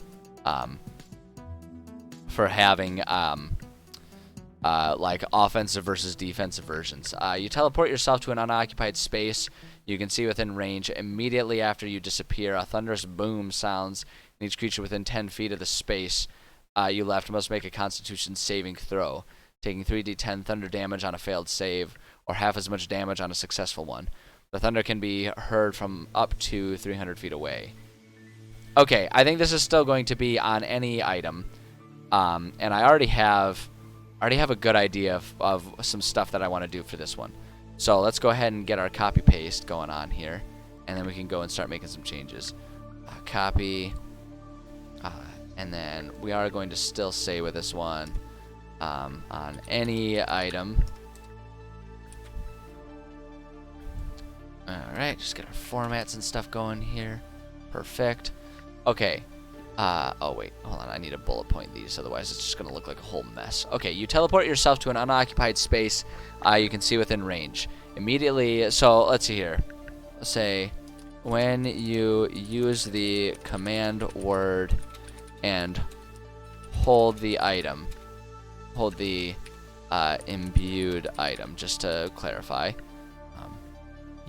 like offensive versus defensive versions. You teleport yourself to an unoccupied space you can see within range. Immediately after you disappear, a thunderous boom sounds, and each creature within 10 feet of the space you left must make a Constitution saving throw, taking 3d10 thunder damage on a failed save, or half as much damage on a successful one. The thunder can be heard from up to 300 feet away. Okay, I think this is still going to be on any item, and I already have a good idea of some stuff that I want to do for this one. So let's go ahead and get our copy paste going on here, and then we can go and start making some changes. Copy, and then we are going to still say with this one on any item. Alright, just get our formats and stuff going here. Perfect. Okay. Oh wait, hold on, I need to bullet point these, otherwise it's just going to look like a whole mess. Okay, you teleport yourself to an unoccupied space you can see within range. Immediately, so let's see here. Let's say, when you use the command word and hold the item, hold the imbued item, just to clarify.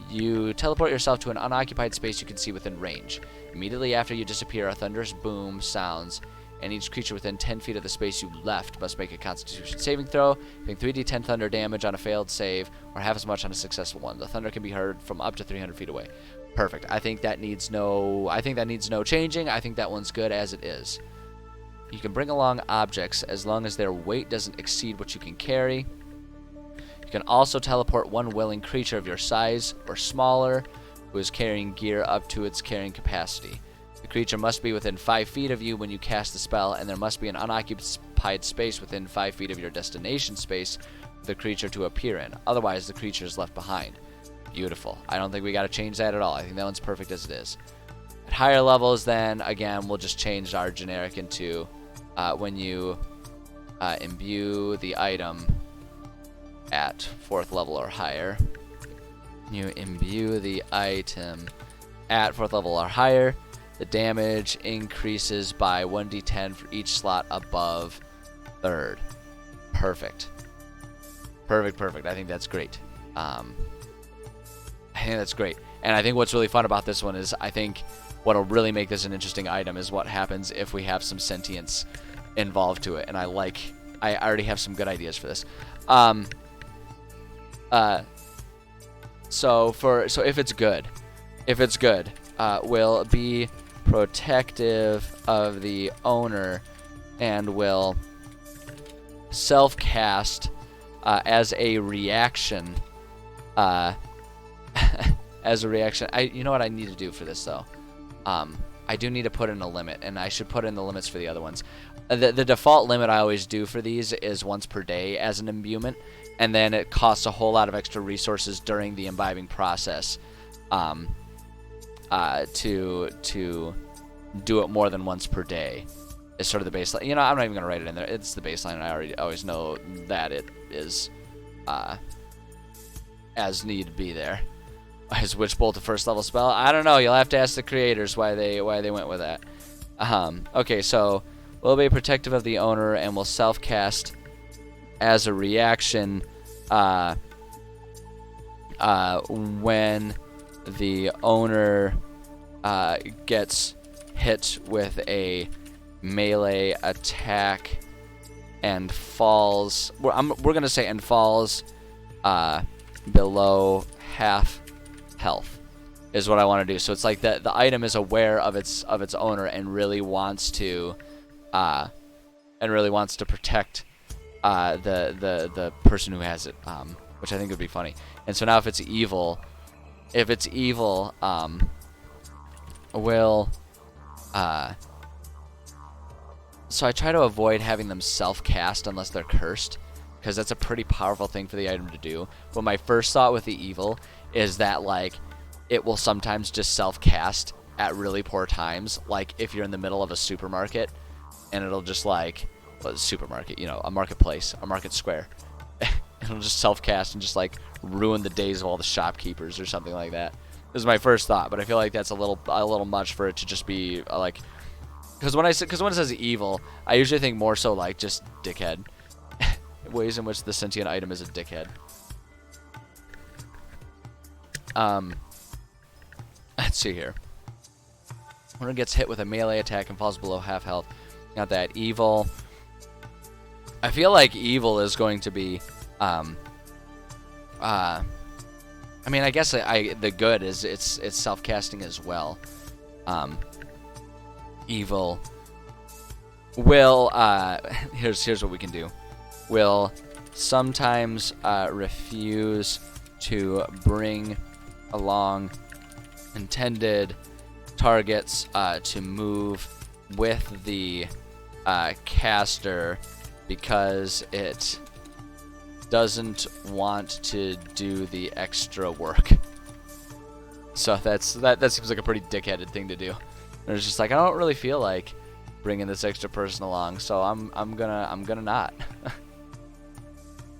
You teleport yourself to an unoccupied space you can see within range. Immediately after you disappear, a thunderous boom sounds, and each creature within 10 feet of the space you left must make a Constitution saving throw, taking 3d10 thunder damage on a failed save, or half as much on a successful one. The thunder can be heard from up to 300 feet away. Perfect. I think that needs no changing. I think that one's good as it is. You can bring along objects as long as their weight doesn't exceed what you can carry. You can also teleport one willing creature of your size or smaller who is carrying gear up to its carrying capacity. The creature must be within 5 feet of you when you cast the spell, and there must be an unoccupied space within 5 feet of your destination space for the creature to appear in. Otherwise, the creature is left behind. Beautiful. I don't think we got to change that at all. I think that one's perfect as it is. At higher levels, then, again, we'll just change our generic into when you imbue the item at 4th level or higher. You imbue the item at 4th level or higher. The damage increases by 1d10 for each slot above 3rd. Perfect. Perfect. I think that's great. And I think what's really fun about this one is I think what'll really make this an interesting item is what happens if we have some sentience involved to it. And I already have some good ideas for this. So if it's good, will be protective of the owner and will self-cast as a reaction. You know what I need to do for this though? I do need to put in a limit, and I should put in the limits for the other ones. The default limit I always do for these is once per day as an imbuement, and then it costs a whole lot of extra resources during the imbibing process to do it more than once per day. Is sort of the baseline. You know, I'm not even going to write it in there. It's the baseline, and I always know that it is as need be there. Is Witch Bolt a 1st level spell? I don't know. You'll have to ask the creators why they went with that. Okay, so will be protective of the owner and will self-cast as a reaction when the owner gets hit with a melee attack and falls. We're gonna say and falls below half health is what I want to do. So it's like the item is aware of its owner and really wants to protect the person who has it, which I think would be funny. And so now if it's evil, will so I try to avoid having them self-cast unless they're cursed, because that's a pretty powerful thing for the item to do. But my first thought with the evil is that, like, it will sometimes just self-cast at really poor times. Like, if you're in the middle of a supermarket, and it'll just, like, well, supermarket, you know, a marketplace, a market square. It'll just self-cast and just, like, ruin the days of all the shopkeepers or something like that. This is my first thought, but I feel like that's a little much for it to just be, like... Because when it says evil, I usually think more so, like, just dickhead. Ways in which the sentient item is a dickhead. Let's see here. When it gets hit with a melee attack and falls below half health, got that. Evil. I feel like evil is going to be, I mean, I guess the good is it's self-casting as well. Evil will here's what we can do. Will sometimes refuse to bring along intended targets to move with the caster because it doesn't want to do the extra work. So that seems like a pretty dickheaded thing to do. And it's just like, I don't really feel like bringing this extra person along, so I'm gonna not.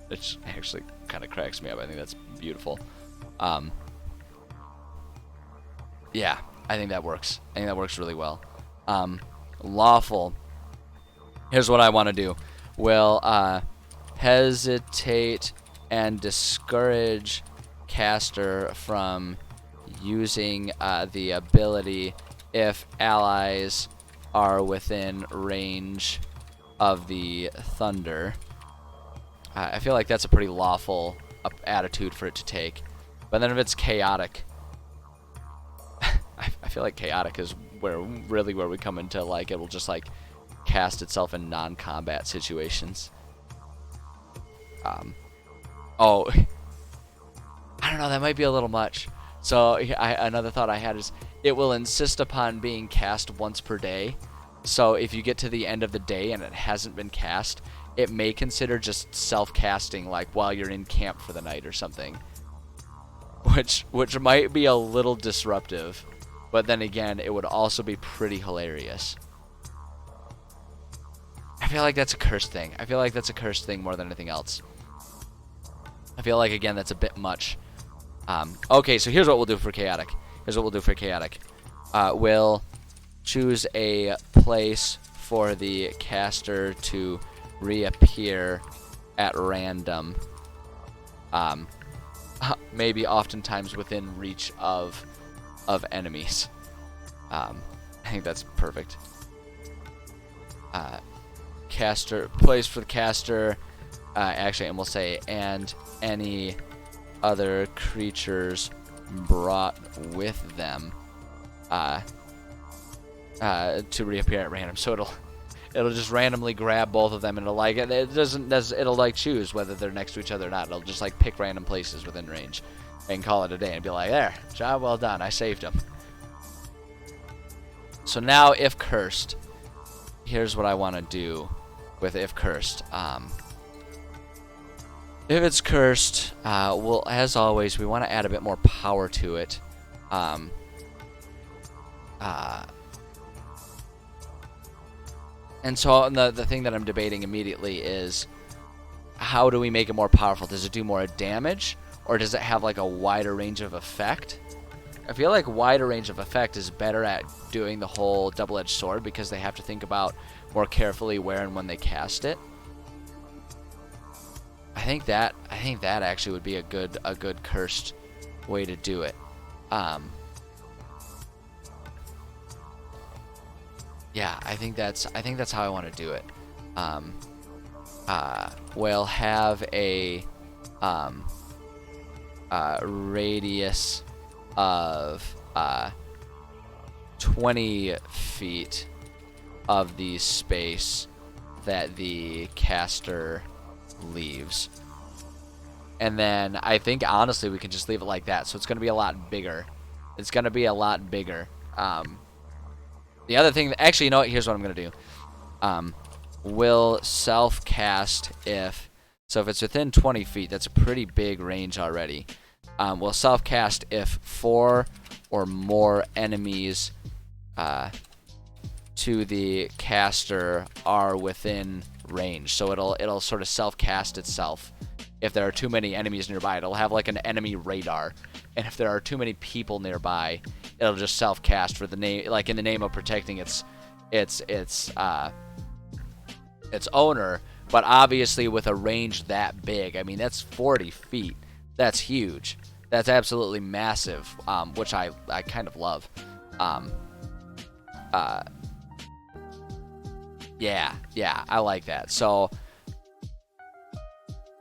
Which actually kind of cracks me up. I think that's beautiful. Yeah, I think that works. I think that works really well. Lawful. Here's what I want to do. Will hesitate and discourage caster from using the ability if allies are within range of the thunder. I feel like that's a pretty lawful attitude for it to take. But then if it's chaotic, I feel like chaotic is where we come into, like, it will just, like, cast itself in non-combat situations. Oh, I don't know, that might be a little much. So another thought I had is it will insist upon being cast once per day. So if you get to the end of the day and it hasn't been cast, it may consider just self-casting, like, while you're in camp for the night or something. Which might be a little disruptive. But then again, it would also be pretty hilarious. I feel like that's a cursed thing. I feel like that's a cursed thing more than anything else. I feel like, again, that's a bit much. Okay, so here's what we'll do for chaotic. We'll choose a place for the caster to reappear at random. Maybe oftentimes within reach of enemies. I think that's perfect. Place for the caster. Actually, and we'll say, and any other creatures brought with them to reappear at random. So it'll just randomly grab both of them, and it'll like choose whether they're next to each other or not. It'll just like pick random places within range and call it a day and be like, there, job well done, I saved him. So now, if cursed, here's what I want to do with if cursed. If it's cursed, well, as always, we want to add a bit more power to it. And so the thing that I'm debating immediately is, how do we make it more powerful? Does it do more damage, or does it have like a wider range of effect? I feel like wider range of effect is better at doing the whole double-edged sword, because they have to think about more carefully where and when they cast it. I think that actually would be a good cursed way to do it. Yeah, I think that's how I want to do it. We'll have a radius of 20 feet of the space that the caster leaves. And then I think, honestly, we can just leave it like that. So it's going to be a lot bigger. The other thing, actually, you know what? Here's what I'm going to do. We'll self-cast if it's within 20 feet. That's a pretty big range already. We'll self-cast if 4 or more enemies to the caster are within range. So it'll sort of self-cast itself. If there are too many enemies nearby, it'll have like an enemy radar. And if there are too many people nearby, it'll just self-cast for the name, like in the name of protecting its owner. But obviously, with a range that big, I mean, that's 40 feet. That's huge. That's absolutely massive, which I kind of love. Yeah, I like that. So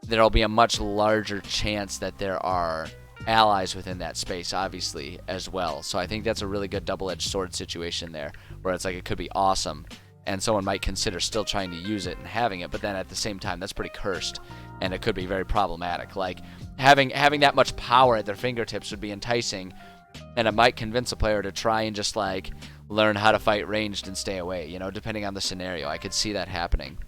there'll be a much larger chance that there are allies within that space, obviously, as well. So I think that's a really good double-edged sword situation there, where it's like it could be awesome, and someone might consider still trying to use it and having it, but then at the same time, that's pretty cursed, and it could be very problematic. Like, having that much power at their fingertips would be enticing, and it might convince a player to try and just, like, learn how to fight ranged and stay away, you know, depending on the scenario. I could see that happening.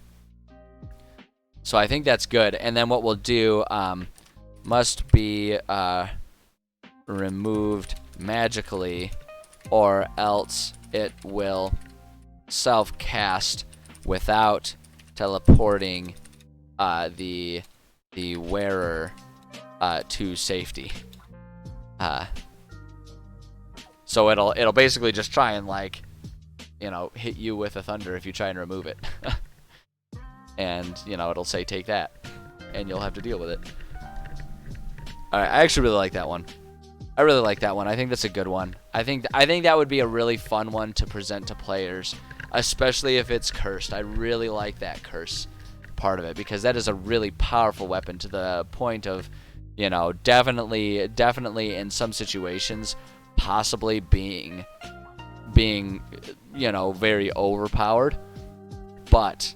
So I think that's good. And then what we'll do must be removed magically, or else it will self-cast without teleporting the wearer to safety. So it'll basically just try and, like, you know, hit you with a thunder if you try and remove it. And, you know, it'll say, take that, and you'll have to deal with it. Alright, I actually really like that one. I really like that one. I think that's a good one. I think that would be a really fun one to present to players, especially if it's cursed. I really like that curse part of it, because that is a really powerful weapon, to the point of, you know, definitely in some situations, possibly being, you know, very overpowered. But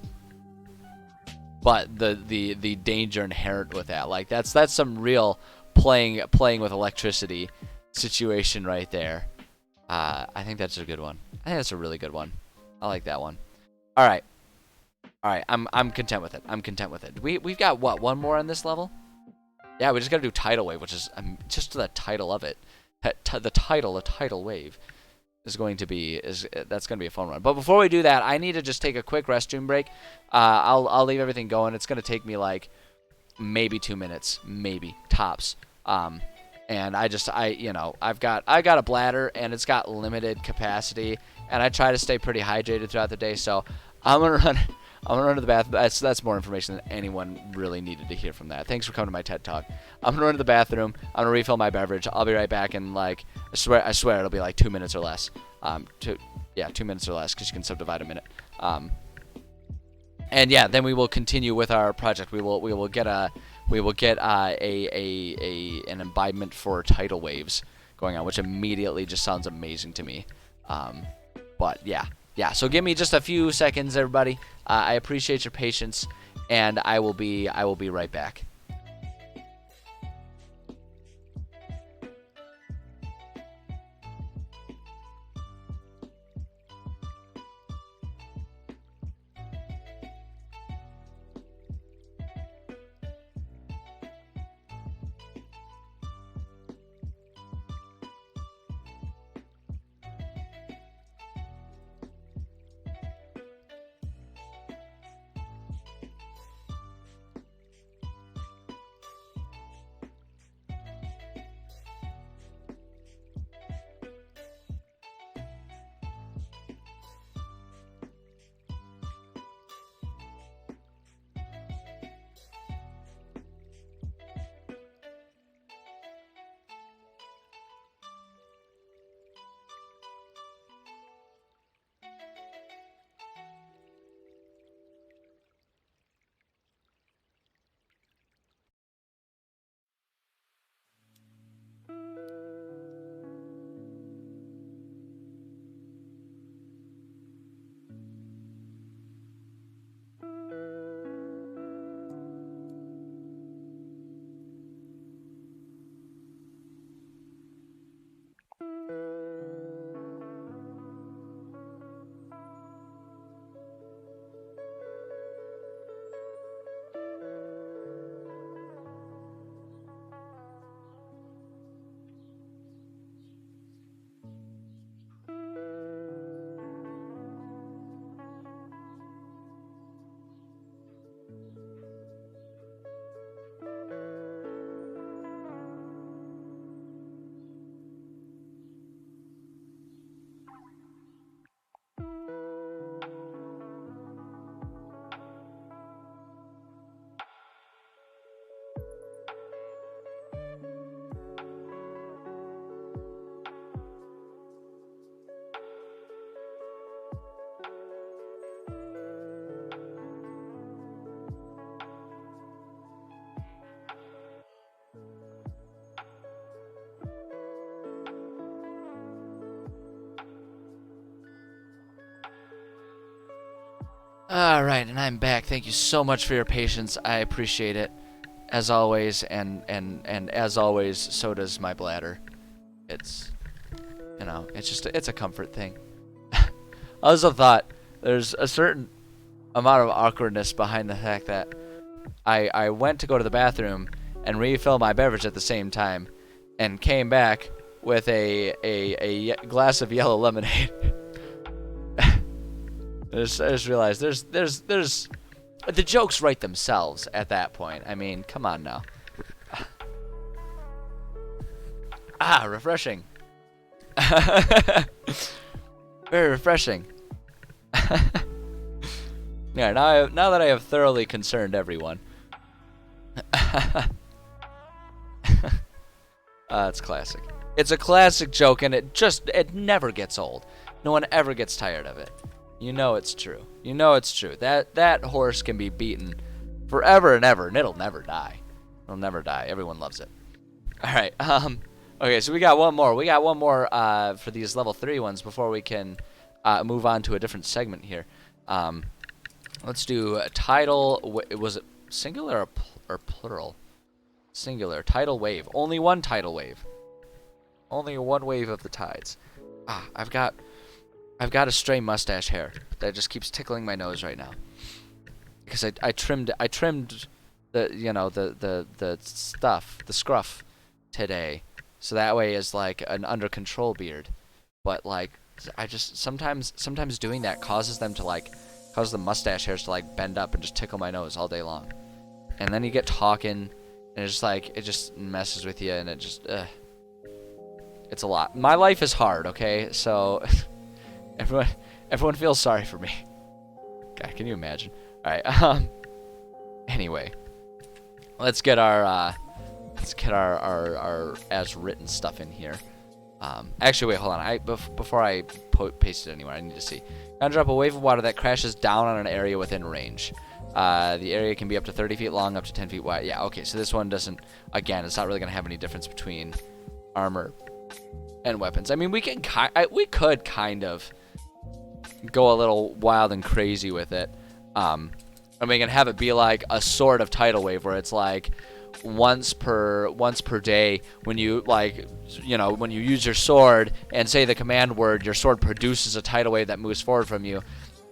the danger inherent with that, like, that's some real playing with electricity situation right there. I think that's a good one. I think that's a really good one. I like that one. All right. I'm content with it. We've got what, one more on this level? Yeah, we just got to do tidal wave, which is just the title of it. The tidal wave. that's going to be a fun one. But before we do that, I need to just take a quick restroom break. I'll leave everything going. It's going to take me like maybe 2 minutes, maybe tops. And I've got a bladder and it's got limited capacity, and I try to stay pretty hydrated throughout the day. So I'm gonna run. I'm gonna run to the bathroom. That's more information than anyone really needed to hear from that. Thanks for coming to my TED Talk. I'm gonna run to the bathroom. I'm gonna refill my beverage. I'll be right back in like I swear it'll be like 2 minutes or less. 2 minutes or less, because you can subdivide a minute. And yeah, then we will continue with our project. We will get an imbibement for tidal waves going on, which immediately just sounds amazing to me. But yeah. So give me just a few seconds, everybody. I appreciate your patience, and I will be right back. Alright, and I'm back. Thank you so much for your patience. I appreciate it, as always, and as always, so does my bladder. It's, it's a comfort thing. I also thought there's a certain amount of awkwardness behind the fact that I went to go to the bathroom and refill my beverage at the same time, and came back with a glass of yellow lemonade. I just realized there's the jokes write themselves at that point. I mean, come on now. Refreshing. Very refreshing. Yeah, now that I have thoroughly concerned everyone. It's classic. It's a classic joke, and it never gets old. No one ever gets tired of it. You know it's true. You know it's true. That horse can be beaten forever and ever, and it'll never die. It'll never die. Everyone loves it. All right. Okay, so we got one more. We got one more for these level 3 ones before we can move on to a different segment here. Let's do a tidal. Was it singular or plural? Singular. Tidal wave. Only one tidal wave. Only one wave of the tides. I've got a stray mustache hair that just keeps tickling my nose right now, because I trimmed the the scruff today, so that way is like an under control beard, but like I just sometimes doing that causes them to like causes the mustache hairs to like bend up and just tickle my nose all day long. And then you get talking, and it's just like it just messes with you, and it just it's a lot. My life is hard, okay? So everyone feels sorry for me. God, can you imagine? All right. Anyway, let's get our as written stuff in here. Actually, wait, hold on. Before I paste it anywhere, I need to see. Conjure up a wave of water that crashes down on an area within range. The area can be up to 30 feet long, up to 10 feet wide. Yeah, okay. So this one doesn't. Again, it's not really gonna have any difference between armor and weapons. I mean, we could kind of go a little wild and crazy with it. And we can have it be like a sort of tidal wave where it's like once per day when you when you use your sword and say the command word, your sword produces a tidal wave that moves forward from you.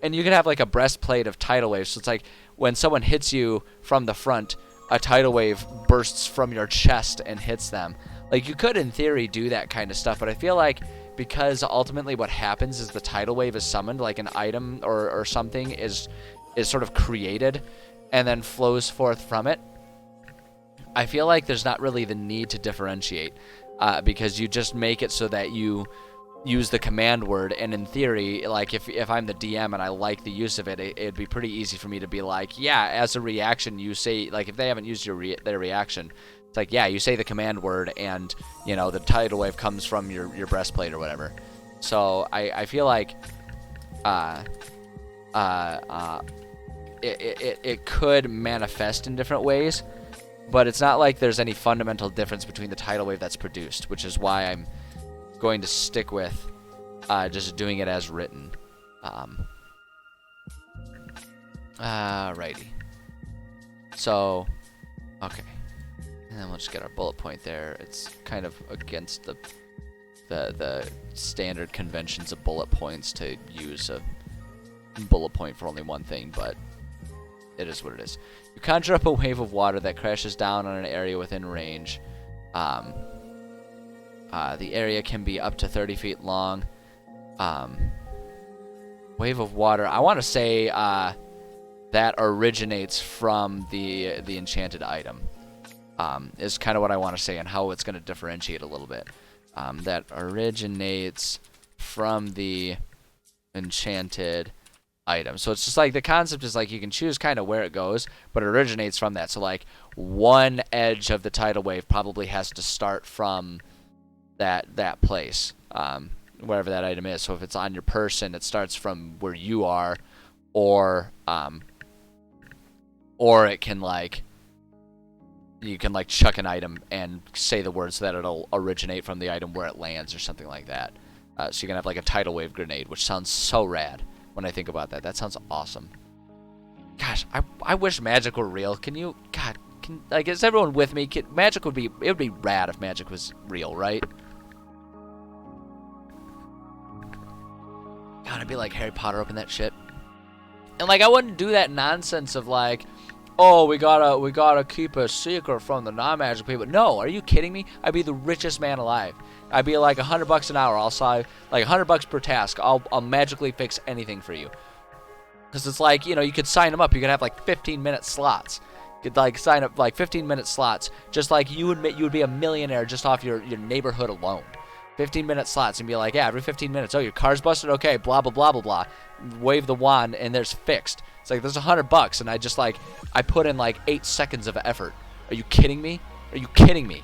And you can have like a breastplate of tidal waves. So it's like when someone hits you from the front, a tidal wave bursts from your chest and hits them. Like you could in theory do that kind of stuff, but I feel like because ultimately what happens is the tidal wave is summoned, like an item or something is sort of created and then flows forth from it. I feel like there's not really the need to differentiate because you just make it so that you use the command word, and in theory, like if I'm the DM and I like the use of it, it'd be pretty easy for me to be like, yeah, as a reaction you say, like if they haven't used their reaction, it's like, yeah, you say the command word and the tidal wave comes from your breastplate or whatever. So I feel like it could manifest in different ways, but it's not like there's any fundamental difference between the tidal wave that's produced, which is why I'm going to stick with just doing it as written. Alrighty. So, okay. And then we'll just get our bullet point there. It's kind of against the standard conventions of bullet points to use a bullet point for only one thing, but it is what it is. You conjure up a wave of water that crashes down on an area within range. The area can be up to 30 feet long. Wave of water. I want to say that originates from the enchanted item. Is kind of what I want to say, and how it's going to differentiate a little bit. That originates from the enchanted item. So it's just like the concept is like you can choose kind of where it goes, but it originates from that. So like one edge of the tidal wave probably has to start from that place, wherever that item is. So if it's on your person, it starts from where you are, or it can like you can like chuck an item and say the word so that it'll originate from the item where it lands or something like that. So you can have like a tidal wave grenade, which sounds so rad when I think about that. That sounds awesome. Gosh, I wish magic were real. Like, is everyone with me? It would be rad if magic was real, right? God, I'd be like Harry Potter up in that shit. And like I wouldn't do that nonsense of like, oh, we gotta keep a secret from the non-magic people. No, are you kidding me? I'd be the richest man alive. I'd be like $100 an hour. I'll say like $100 per task. I'll magically fix anything for you. Because it's like, you could sign them up. You could have like 15-minute slots. You could like sign up like 15-minute slots. Just like you would be a millionaire just off your neighborhood alone. 15-minute slots and be like, yeah, every 15 minutes. Oh, your car's busted. Okay, blah blah blah blah blah. Wave the wand and there's fixed. It's like there's $100 and I put in like 8 seconds of effort. Are you kidding me? Are you kidding me?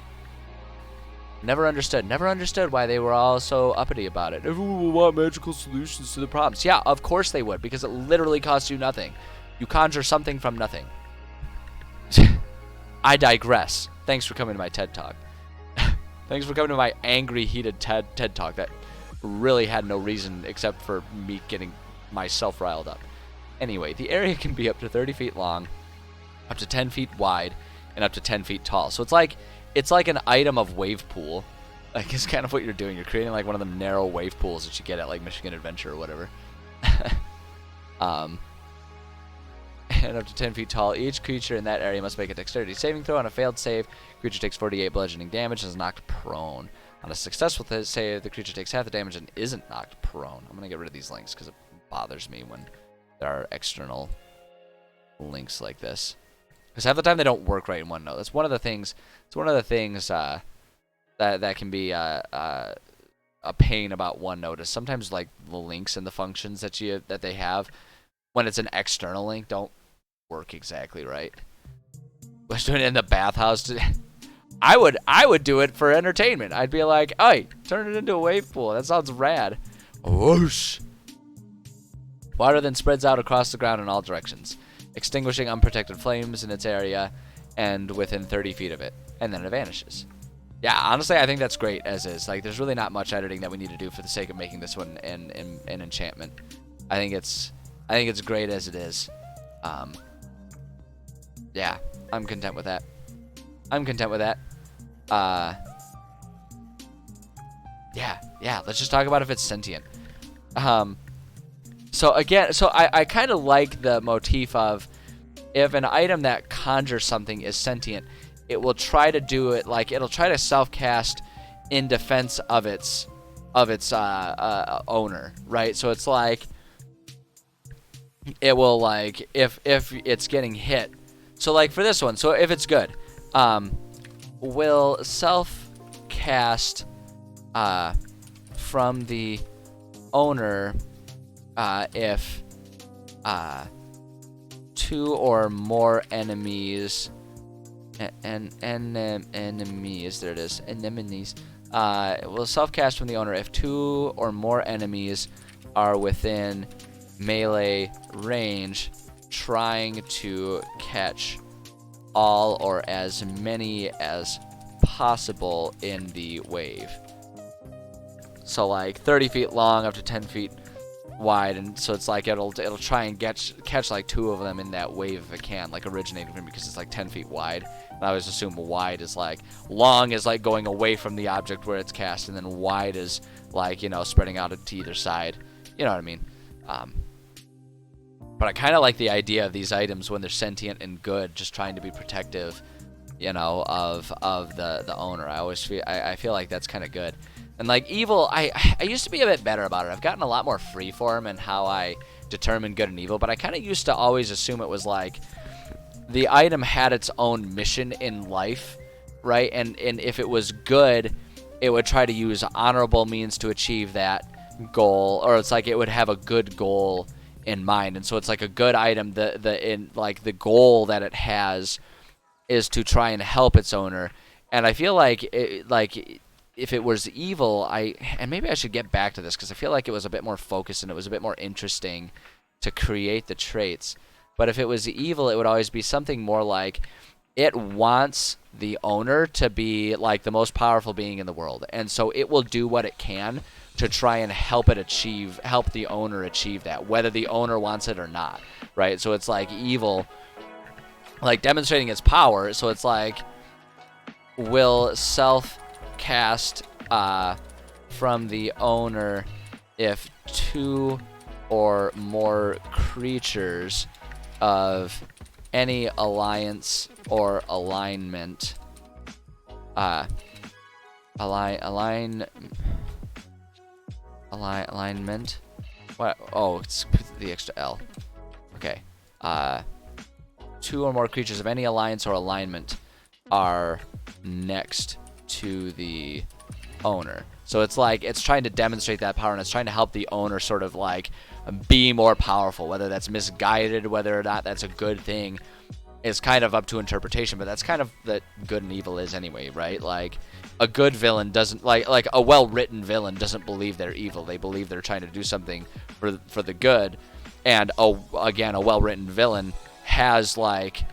Never understood why they were all so uppity about it. Everyone will want magical solutions to the problems. Yeah, of course they would, because it literally costs you nothing. You conjure something from nothing. I digress. Thanks for coming to my TED Talk. Thanks for coming to my angry, heated TED Talk that really had no reason except for me getting myself riled up. Anyway, the area can be up to 30 feet long, up to 10 feet wide, and up to 10 feet tall. So it's like an item of wave pool. Like, it's kind of what you're doing. You're creating like one of them narrow wave pools that you get at like Michigan Adventure or whatever. And up to 10 feet tall. Each creature in that area must make a dexterity saving throw. On a failed save, creature takes 48 bludgeoning damage and is knocked prone. On a successful save, the creature takes half the damage and isn't knocked prone. I'm going to get rid of these links because it bothers me when there are external links like this. Because half the time they don't work right in OneNote. That's one of the things. It's one of the things that can be a pain about OneNote is sometimes like the links and the functions that they have when it's an external link don't work exactly right. I was doing it in the bathhouse. I would do it for entertainment. I'd be like, "Hey, turn it into a wave pool. That sounds rad." Whoosh. Water then spreads out across the ground in all directions, extinguishing unprotected flames in its area and within 30 feet of it, and then it vanishes. Yeah, honestly, I think that's great as is. Like, there's really not much editing that we need to do for the sake of making this one an enchantment. I think it's great as it is. Yeah, I'm content with that. Yeah, let's just talk about if it's sentient. So I kind of like the motif of if an item that conjures something is sentient, it will try to do it, like, it'll try to self-cast in defense of its owner, right? So it's like, it will, like, if it's getting hit. So, like, for this one, so if it's good, will self-cast from the owner if 2 or more enemies enemies, there it is, anemones, will self-cast from the owner if 2 or more enemies are within melee range, trying to catch all or as many as possible in the wave. So like 30 feet long up to 10 feet wide, and so it's like it'll try and catch like 2 of them in that wave if it can, like originating from, because it's like 10 feet wide. And I always assume wide is like, long is like going away from the object where it's cast, and then wide is like, you know, spreading out to either side. You know what I mean? But I kind of like the idea of these items when they're sentient and good, just trying to be protective, you know, of the owner. I feel like that's kind of good. And like evil, I used to be a bit better about it. I've gotten a lot more freeform in how I determine good and evil, but I kind of used to always assume it was like the item had its own mission in life, right? And if it was good, it would try to use honorable means to achieve that goal, or it's like it would have a good goal in mind. And so it's like a good item, the goal that it has is to try and help its owner. And I feel like if it was evil, and maybe I should get back to this because I feel like it was a bit more focused and it was a bit more interesting to create the traits. But if it was evil, it would always be something more like it wants the owner to be like the most powerful being in the world, and so it will do what it can to try and help the owner achieve that, whether the owner wants it or not, right? So it's like evil, like demonstrating its power. So it's like will self-cast from the owner if 2 or more creatures of any alliance or alignment alignment. What? Oh, it's the extra L. Okay. 2 or more creatures of any alliance or alignment are next to the owner. So it's like it's trying to demonstrate that power, and it's trying to help the owner sort of like be more powerful. Whether that's misguided, whether or not that's a good thing, is kind of up to interpretation. But that's kind of that good and evil is anyway, right? Like a good villain doesn't like a well-written villain doesn't believe they're evil. They believe they're trying to do something for the good. And again, a well-written villain has like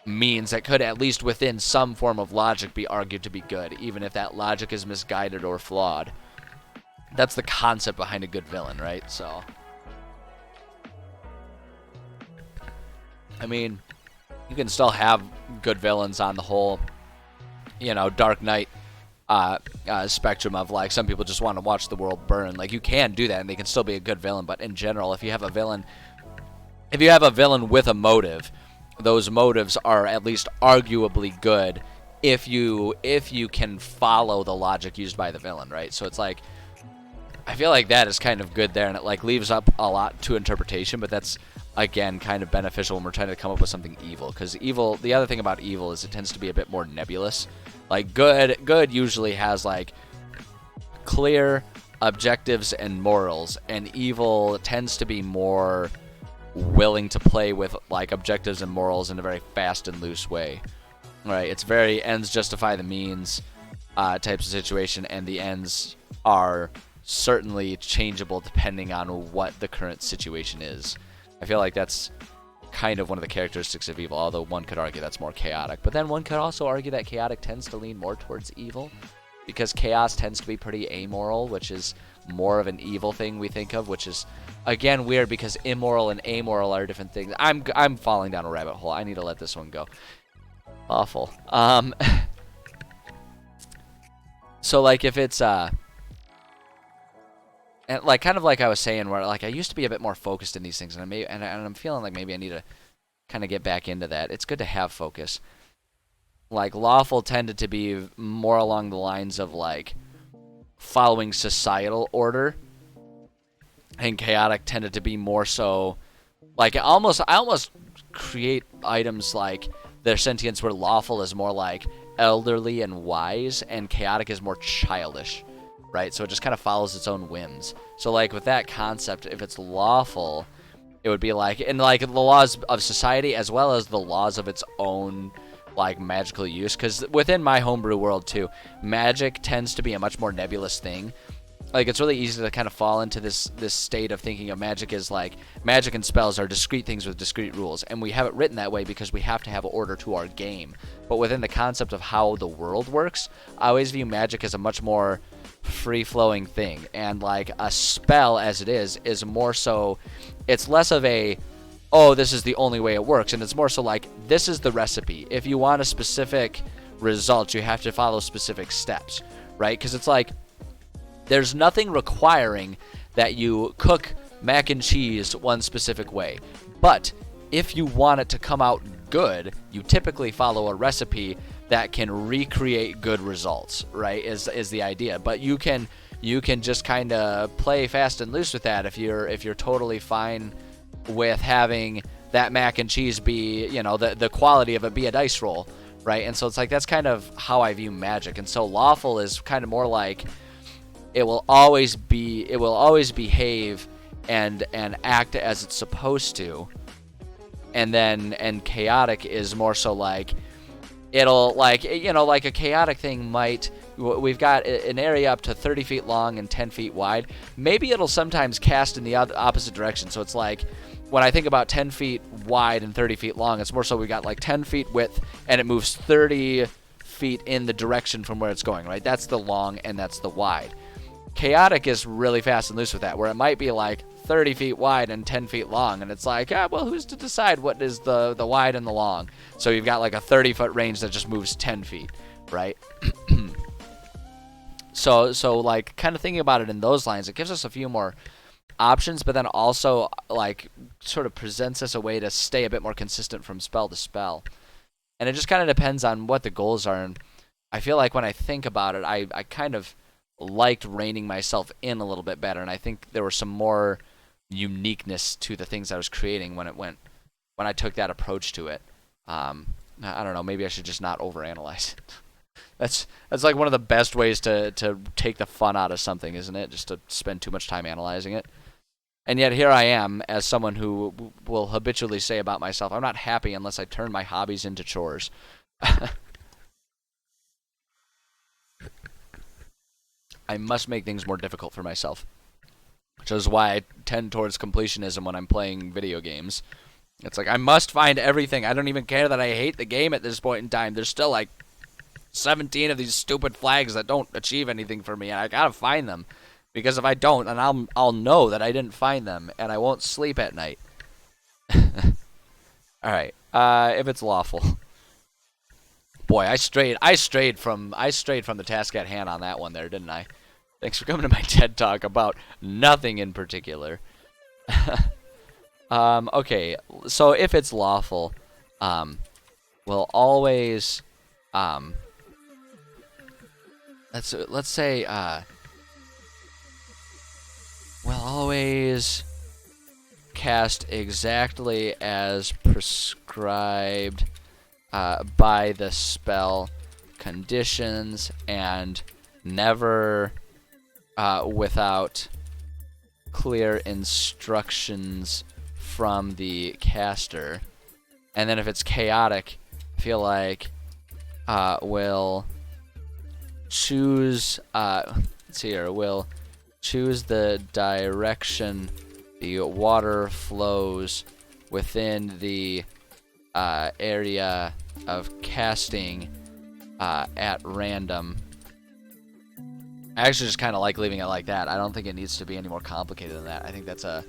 means that could, at least within some form of logic, be argued to be good, even if that logic is misguided or flawed. That's the concept behind a good villain, right? So, I mean, you can still have good villains on the whole, you know, Dark Knight spectrum of like some people just want to watch the world burn. Like you can do that and they can still be a good villain, but in general, if you have a villain with a motive, those motives are at least arguably good if you can follow the logic used by the villain, right? So it's like, I feel like that is kind of good there, and it like leaves up a lot to interpretation, but that's again kind of beneficial when we're trying to come up with something evil, because evil, the other thing about evil is it tends to be a bit more nebulous. Like good usually has like clear objectives and morals, and evil tends to be more willing to play with like objectives and morals in a very fast and loose way. Right? It's very ends justify the means types of situation, and the ends are certainly changeable depending on what the current situation is. I feel like that's kind of one of the characteristics of evil, although one could argue that's more chaotic. But then one could also argue that chaotic tends to lean more towards evil, because chaos tends to be pretty amoral, which is more of an evil thing we think of, which is, again, weird because immoral and amoral are different things. I'm falling down a rabbit hole. I need to let this one go. Awful. So, like, if it's, and like, kind of like I was saying, where, like, I used to be a bit more focused in these things, and I'm feeling like maybe I need to kind of get back into that. It's good to have focus. Like, lawful tended to be more along the lines of, like, following societal order, and chaotic tended to be more so, like, I almost create items like their sentience where lawful is more like elderly and wise, and chaotic is more childish, right? So it just kind of follows its own whims. So, like, with that concept, if it's lawful, it would be like, in like the laws of society as well as the laws of its own, like, magical use. Because within my homebrew world too, magic tends to be a much more nebulous thing. Like, it's really easy to kind of fall into this state of thinking of magic as like magic and spells are discrete things with discrete rules, and we have it written that way because we have to have order to our game. But within the concept of how the world works, I always view magic as a much more free-flowing thing, and like a spell as it is more so, it's less of a, oh, this is the only way it works, and it's more so like, this is the recipe. If you want a specific result, you have to follow specific steps, right? Because it's like, there's nothing requiring that you cook mac and cheese one specific way. But if you want it to come out good, you typically follow a recipe that can recreate good results, right? Is the idea. But you can just kind of play fast and loose with that if you're totally fine with having that mac and cheese be, you know, the quality of it be a dice roll, right? And so it's like, that's kind of how I view magic. And so lawful is kind of more like, it will always behave and act as it's supposed to. And chaotic is more so like, it'll, like, you know, like a chaotic thing might, we've got an area up to 30 feet long and 10 feet wide. Maybe it'll sometimes cast in the opposite direction. So it's like, when I think about 10 feet wide and 30 feet long, it's more so we got like 10 feet width and it moves 30 feet in the direction from where it's going, right? That's the long and that's the wide. Chaotic is really fast and loose with that, where it might be like 30 feet wide and 10 feet long, and it's like, well, who's to decide what is the wide and the long? So you've got like a 30-foot range that just moves 10 feet, right? So like, kind of thinking about it in those lines, it gives us a few more options, but then also like sort of presents us a way to stay a bit more consistent from spell to spell. And it just kind of depends on what the goals are. And I feel like when I think about it, I kind of liked reining myself in a little bit better, and I think there was some more uniqueness to the things I was creating when I took that approach to it. I don't know, maybe I should just not overanalyze it. That's like one of the best ways to take the fun out of something, isn't it? Just to spend too much time analyzing it. And yet here I am, as someone who will habitually say about myself, I'm not happy unless I turn my hobbies into chores. I must make things more difficult for myself, which is why I tend towards completionism when I'm playing video games. It's like, I must find everything. I don't even care that I hate the game at this point in time. There's still like 17 of these stupid flags that don't achieve anything for me, and I gotta find them, because if I don't, then I'll know that I didn't find them, and I won't sleep at night. All right, if it's lawful. Boy, I strayed from the task at hand on that one there, didn't I? Thanks for coming to my TED Talk about nothing in particular. Okay, so if it's lawful, we'll always let's say will always cast exactly as prescribed by the spell conditions, and never without clear instructions from the caster. And then if it's chaotic, I feel like we'll choose let's see here, we'll choose the direction the water flows within the area of casting at random. I actually just kind of like leaving it like that. I don't think it needs to be any more complicated than that. I think that's a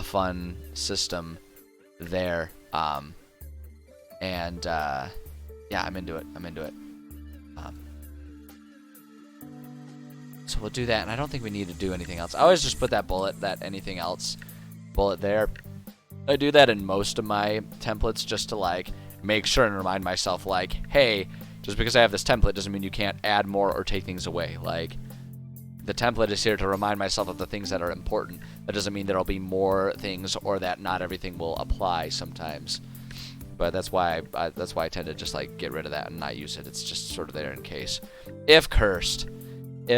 fun system there. And yeah, I'm into it. So we'll do that, and I don't think we need to do anything else. I always just put that bullet, that anything else bullet there. I do that in most of my templates just to like make sure and remind myself, like, hey, just because I have this template doesn't mean you can't add more or take things away. Like, the template is here to remind myself of the things that are important. That doesn't mean there'll be more things or that not everything will apply sometimes. But that's why I tend to just like get rid of that and not use it. It's just sort of there in case. If cursed. I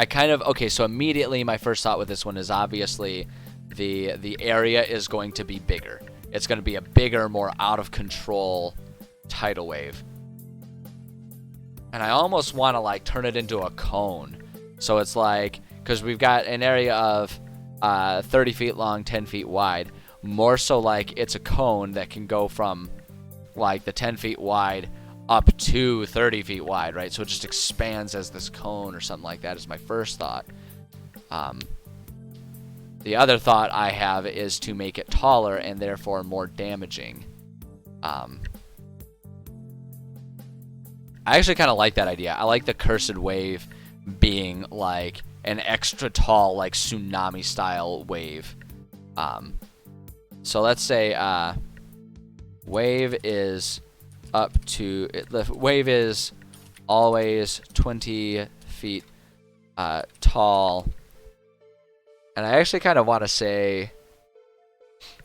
kind of, okay, so immediately my first thought with this one is obviously the area is going to be bigger. It's going to be a bigger, more out of control tidal wave. And I almost want to like turn it into a cone. So it's like, because we've got an area of 30 feet long, 10 feet wide. More so like it's a cone that can go from like the 10 feet wide up to 30 feet wide, right? So it just expands as this cone or something like that is my first thought. The other thought I have is to make it taller and therefore more damaging. I actually kind of like that idea. I like the cursed wave being like an extra tall, like tsunami style wave. So let's say wave is up to, the wave is always 20 feet tall. And I actually kind of want to say,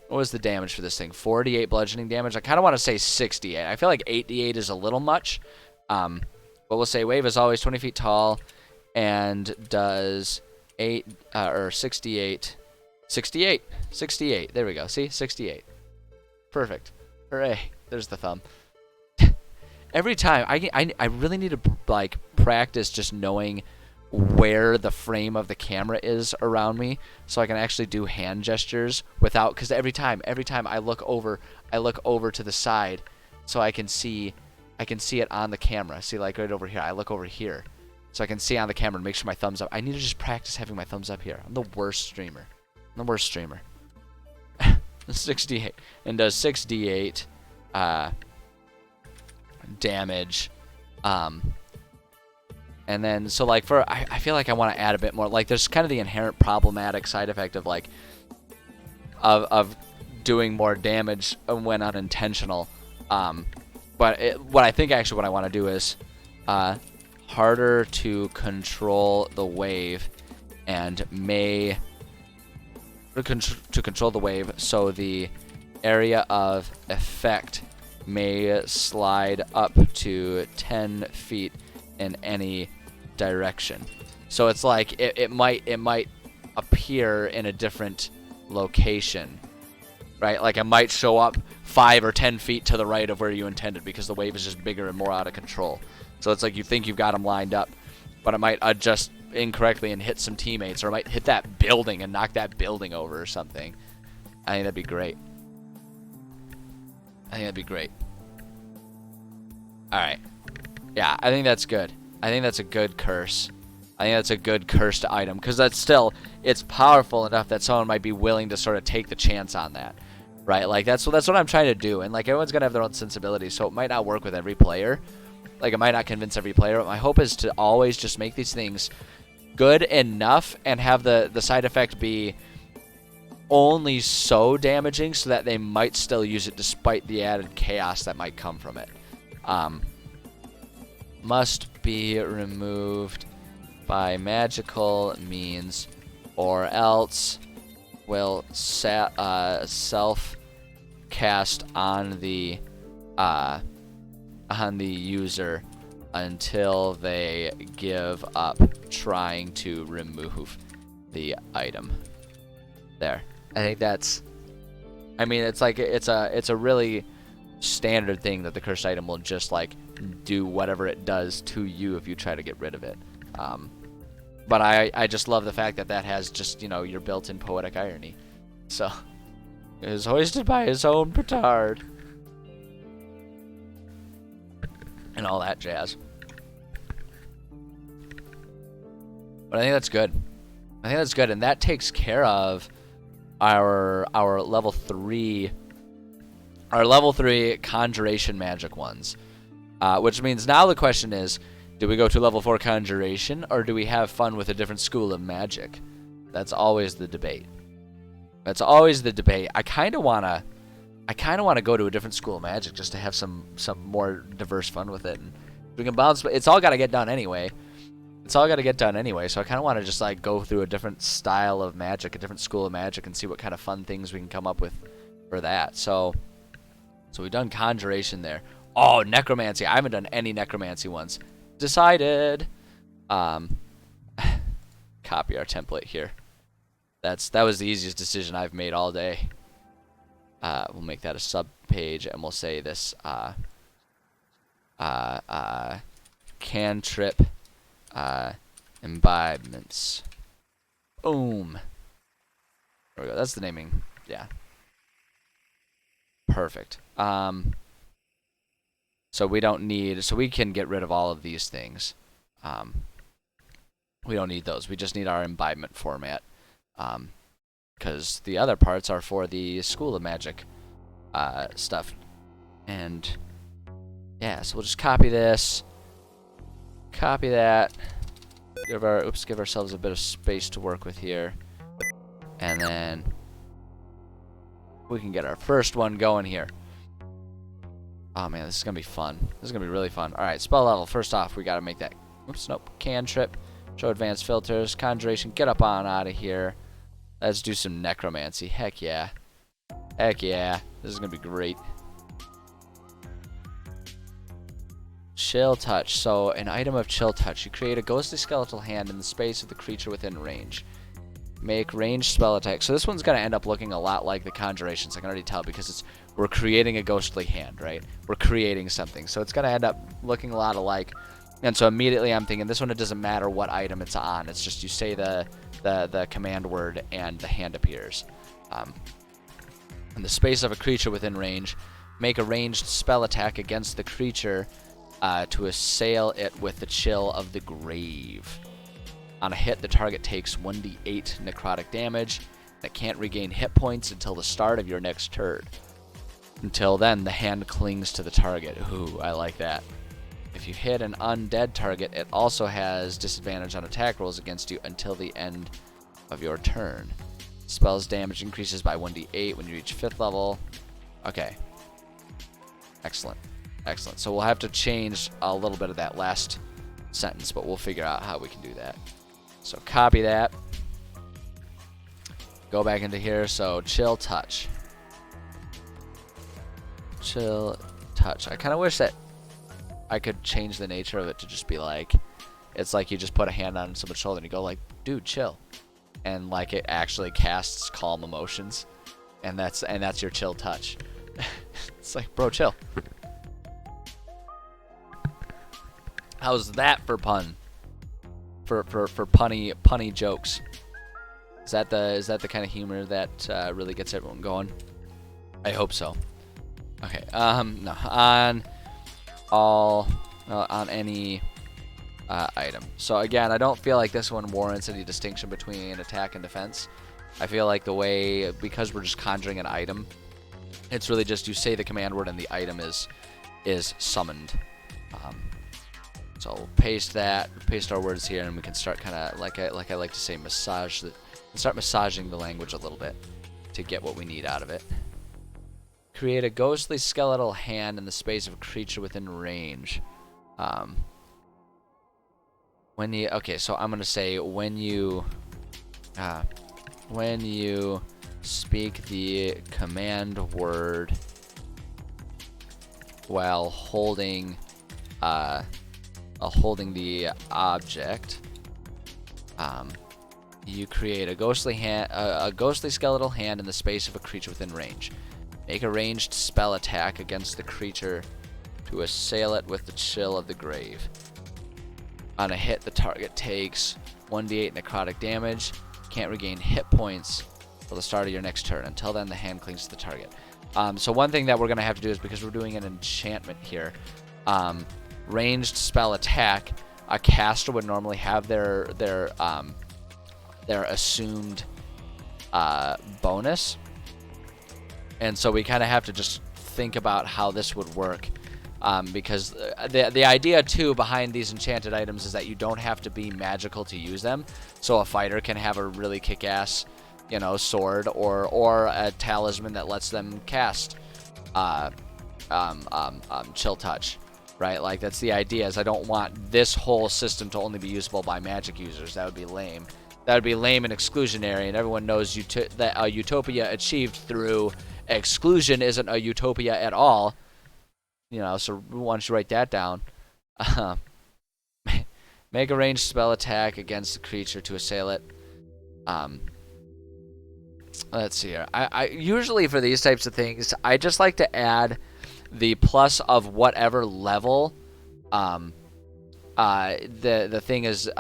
what was the damage for this thing? 48 bludgeoning damage. I kind of want to say 68. I feel like 88 is a little much. But we'll say wave is always 20 feet tall and does 68. There we go. See? 68. Perfect. Hooray. There's the thumb. Every time, I really need to like practice just knowing where the frame of the camera is around me, so I can actually do hand gestures without, because every time I look over to the side, so I can see it on the camera. See, like right over here, I look over here, so I can see on the camera and make sure my thumb's up. I need to just practice having my thumbs up here. I'm the worst streamer. 68 and does 6d8 damage. And then, so like I feel like I want to add a bit more. Like there's kind of the inherent problematic side effect of like, of doing more damage when unintentional. But what I think actually what I want to do is harder to control the wave, and may to control the wave, so the area of effect may slide up to 10 feet in any direction. So it's like it might appear in a different location, right? Like it might show up 5 or 10 feet to the right of where you intended, because the wave is just bigger and more out of control. So it's like you think you've got them lined up, but it might adjust incorrectly and hit some teammates, or it might hit that building and knock that building over or something. I think that'd be great. Alright. Yeah, I think that's good. I think that's a good curse. I think that's a good cursed item, because that's still, it's powerful enough that someone might be willing to sort of take the chance on that, right? Like that's what I'm trying to do, and like everyone's gonna have their own sensibilities, so it might not work with every player. Like it might not convince every player, but my hope is to always just make these things good enough and have the side effect be only so damaging so that they might still use it despite the added chaos that might come from it. must be removed by magical means, or else will self cast on the user until they give up trying to remove the item. There. I think that's, I mean, it's like it's a really standard thing that the cursed item will just like do whatever it does to you if you try to get rid of it. But I just love the fact that that has just, you know, your built-in poetic irony. So, it was hoisted by his own petard. And all that jazz. But I think that's good. I think that's good, and that takes care of our level 3 conjuration magic ones. Which means now the question is, do we go to level 4 conjuration, or do we have fun with a different school of magic? That's always the debate. That's always the debate. I kind of wanna go to a different school of magic just to have some more diverse fun with it. And we can bounce, but it's all got to get done anyway. So I kind of want to just like go through a different style of magic, a different school of magic, and see what kind of fun things we can come up with for that. So we've done conjuration there. Oh, necromancy. I haven't done any necromancy ones. Decided. Copy our template here. That was the easiest decision I've made all day. We'll make that a sub page, and we'll say this cantrip imbibements. Boom. There we go. That's the naming. Yeah. Perfect. So we don't need, so we can get rid of all of these things. We don't need those. We just need our imbibement format. Because the other parts are for the School of Magic stuff. And yeah, so we'll just copy this. Copy that. Give ourselves a bit of space to work with here. And then we can get our first one going here. Oh man, this is gonna be fun. This is gonna be really fun. Alright, spell level. First off, we gotta make that. Oops, nope. Cantrip. Show advanced filters. Conjuration. Get up on out of here. Let's do some necromancy. Heck yeah. Heck yeah. This is gonna be great. Shale Touch. So, an item of Chill Touch. You create a ghostly skeletal hand in the space of the creature within range. Make ranged spell attack. So this one's gonna end up looking a lot like the conjurations. I can already tell because we're creating a ghostly hand, right? We're creating something. So it's gonna end up looking a lot alike. And so immediately I'm thinking this one, it doesn't matter what item it's on. It's just you say the command word and the hand appears. In the space of a creature within range, make a ranged spell attack against the creature to assail it with the chill of the grave. On a hit, the target takes 1d8 necrotic damage that can't regain hit points until the start of your next turn. Until then, the hand clings to the target. Ooh, I like that. If you hit an undead target, it also has disadvantage on attack rolls against you until the end of your turn. Spell's damage increases by 1d8 when you reach 5th level. Okay. Excellent. Excellent. So we'll have to change a little bit of that last sentence, but we'll figure out how we can do that. So copy that. Go back into here. So Chill Touch. Chill Touch. I kind of wish that I could change the nature of it to just be like, it's like you just put a hand on someone's shoulder and you go like, dude, chill. And like it actually casts calm emotions. And that's your Chill Touch. It's like, bro, chill. How's that for pun? For punny jokes. Is that the kind of humor that really gets everyone going? I hope so. Okay. No. On any item. So again, I don't feel like this one warrants any distinction between attack and defense. I feel like the way, because we're just conjuring an item, it's really just you say the command word and the item is summoned. So we'll paste our words here, and we can start kind of like I like to say, start massaging the language a little bit to get what we need out of it. Create a ghostly skeletal hand in the space of a creature within range. Okay, so I'm gonna say when you speak the command word while holding the object, you create a ghostly skeletal hand in the space of a creature within range. Make a ranged spell attack against the creature to assail it with the chill of the grave. On a hit, the target takes 1d8 necrotic damage. Can't regain hit points till the start of your next turn. Until then, the hand clings to the target. So one thing that we're going to have to do is, because we're doing an enchantment here, ranged spell attack, a caster would normally have their assumed bonus. And so we kind of have to just think about how this would work. Because the idea too behind these enchanted items is that you don't have to be magical to use them. So a fighter can have a really kick-ass, sword or a talisman that lets them cast Chill Touch, right? Like, that's the idea. Is I don't want this whole system to only be usable by magic users. That would be lame. That would be lame and exclusionary, and everyone knows that a utopia achieved through exclusion isn't a utopia at all. So why don't you write that down? Make a ranged spell attack against the creature to assail it. Let's see here. I usually for these types of things, I just like to add the plus of whatever level the thing is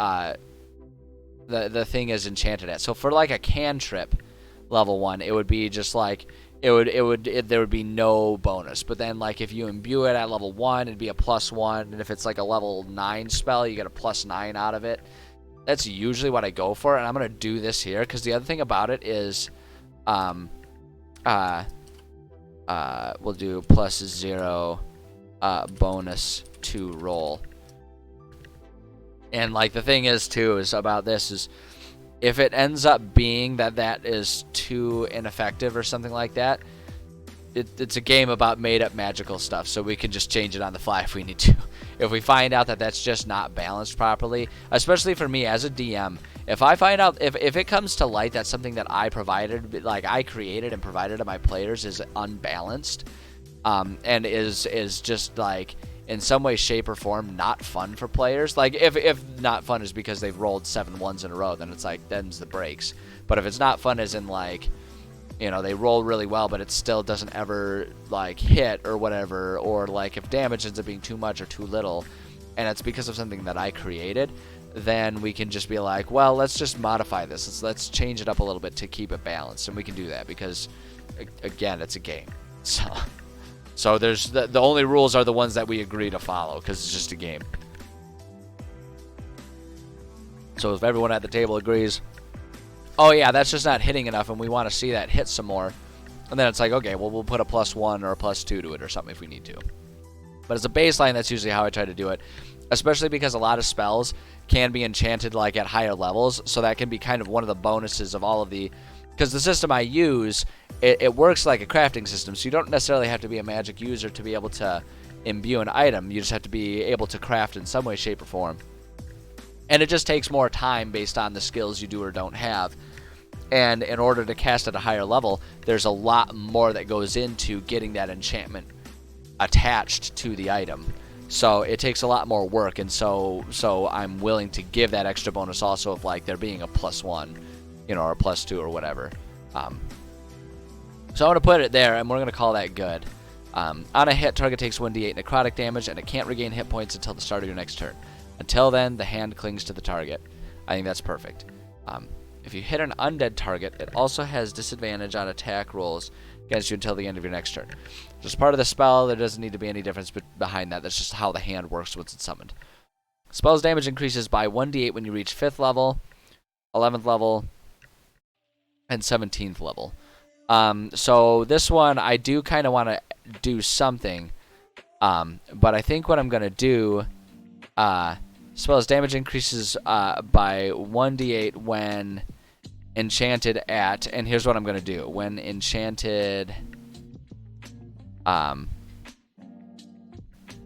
the thing is enchanted at. So for like a cantrip level 1, it would be just like there would be no bonus. But then, like, if you imbue it at level 1, it'd be a +1, and if it's like a level 9 spell, you get a +9 out of it. That's usually what I go for, and I'm gonna do this here because the other thing about it is, we'll do +0 bonus to roll. And like the thing is too is about this is, if it ends up being that is too ineffective or something like that, it's a game about made-up magical stuff, so we can just change it on the fly if we need to. If we find out that that's just not balanced properly, especially for me as a DM, if I find out, if it comes to light that something that I provided, like I created and provided to my players, is unbalanced, and is just like, in some way, shape, or form, not fun for players. Like, if not fun is because they've rolled 7 1s in a row, then it's like, them's the breaks. But if it's not fun as in, like, they roll really well, but it still doesn't ever, like, hit or whatever, or, like, if damage ends up being too much or too little, and it's because of something that I created, then we can just be like, well, let's just modify this. Let's change it up a little bit to keep it balanced, and we can do that because, again, it's a game. So there's the only rules are the ones that we agree to follow, because it's just a game. So if everyone at the table agrees, oh yeah, that's just not hitting enough, and we want to see that hit some more, and then it's like, okay, well, we'll put a +1 or a +2 to it or something if we need to. But as a baseline, that's usually how I try to do it, especially because a lot of spells can be enchanted like at higher levels, so that can be kind of one of the bonuses of all of the, because the system I use, it works like a crafting system, so you don't necessarily have to be a magic user to be able to imbue an item. You just have to be able to craft in some way, shape, or form. And it just takes more time based on the skills you do or don't have. And in order to cast at a higher level, there's a lot more that goes into getting that enchantment attached to the item. So it takes a lot more work, and so I'm willing to give that extra bonus also of, like, there being a +1, or a +2 or whatever. So I'm going to put it there, and we're going to call that good. On a hit, target takes 1d8 necrotic damage, and it can't regain hit points until the start of your next turn. Until then, the hand clings to the target. I think that's perfect. If you hit an undead target, it also has disadvantage on attack rolls against you until the end of your next turn. Just part of the spell, there doesn't need to be any difference behind that. That's just how the hand works once it's summoned. Spell's damage increases by 1d8 when you reach 5th level, 11th level, and 17th level. So this one, I do kind of want to do something, but I think what I'm going to do, spell's damage increases by 1d8 when enchanted at, and here's what I'm going to do. When enchanted,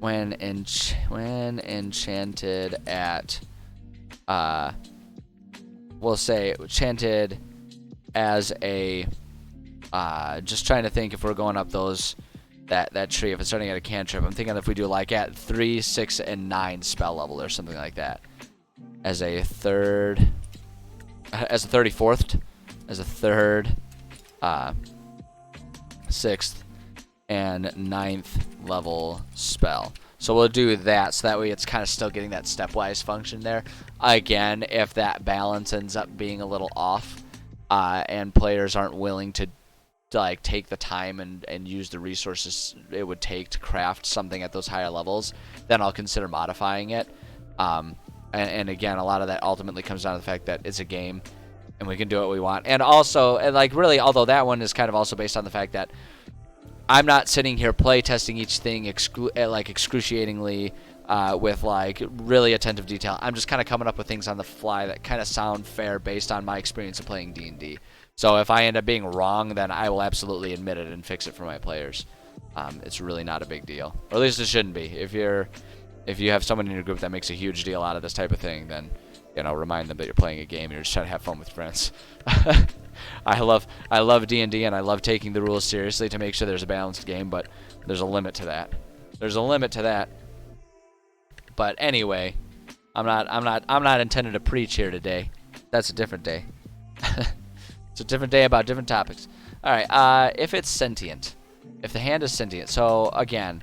when enchanted at we'll say enchanted as a, just trying to think if we're going up that tree, if it's starting at a cantrip. I'm thinking if we do like at 3, 6, and 9 spell level or something like that. As a 34th, as a 3rd, 6th, and 9th level spell. So we'll do that, so that way it's kind of still getting that stepwise function there. Again, if that balance ends up being a little off, and players aren't willing to like take the time and use the resources it would take to craft something at those higher levels, then I'll consider modifying it. And again, a lot of that ultimately comes down to the fact that it's a game and we can do what we want. And also, and like really, although that one is kind of also based on the fact that I'm not sitting here play testing each thing excruciatingly with like really attentive detail. I'm just kind of coming up with things on the fly that kind of sound fair based on my experience of playing D&D. So if I end up being wrong, then I will absolutely admit it and fix it for my players. It's really not a big deal, or at least it shouldn't be. If you have someone in your group that makes a huge deal out of this type of thing, then remind them that you're playing a game. You're just trying to have fun with friends. I love D&D, and I love taking the rules seriously to make sure there's a balanced game, but there's a limit to that. But anyway, I'm not intending to preach here today. That's a different day. It's a different day about different topics. All right. If it's sentient, if the hand is sentient. So again,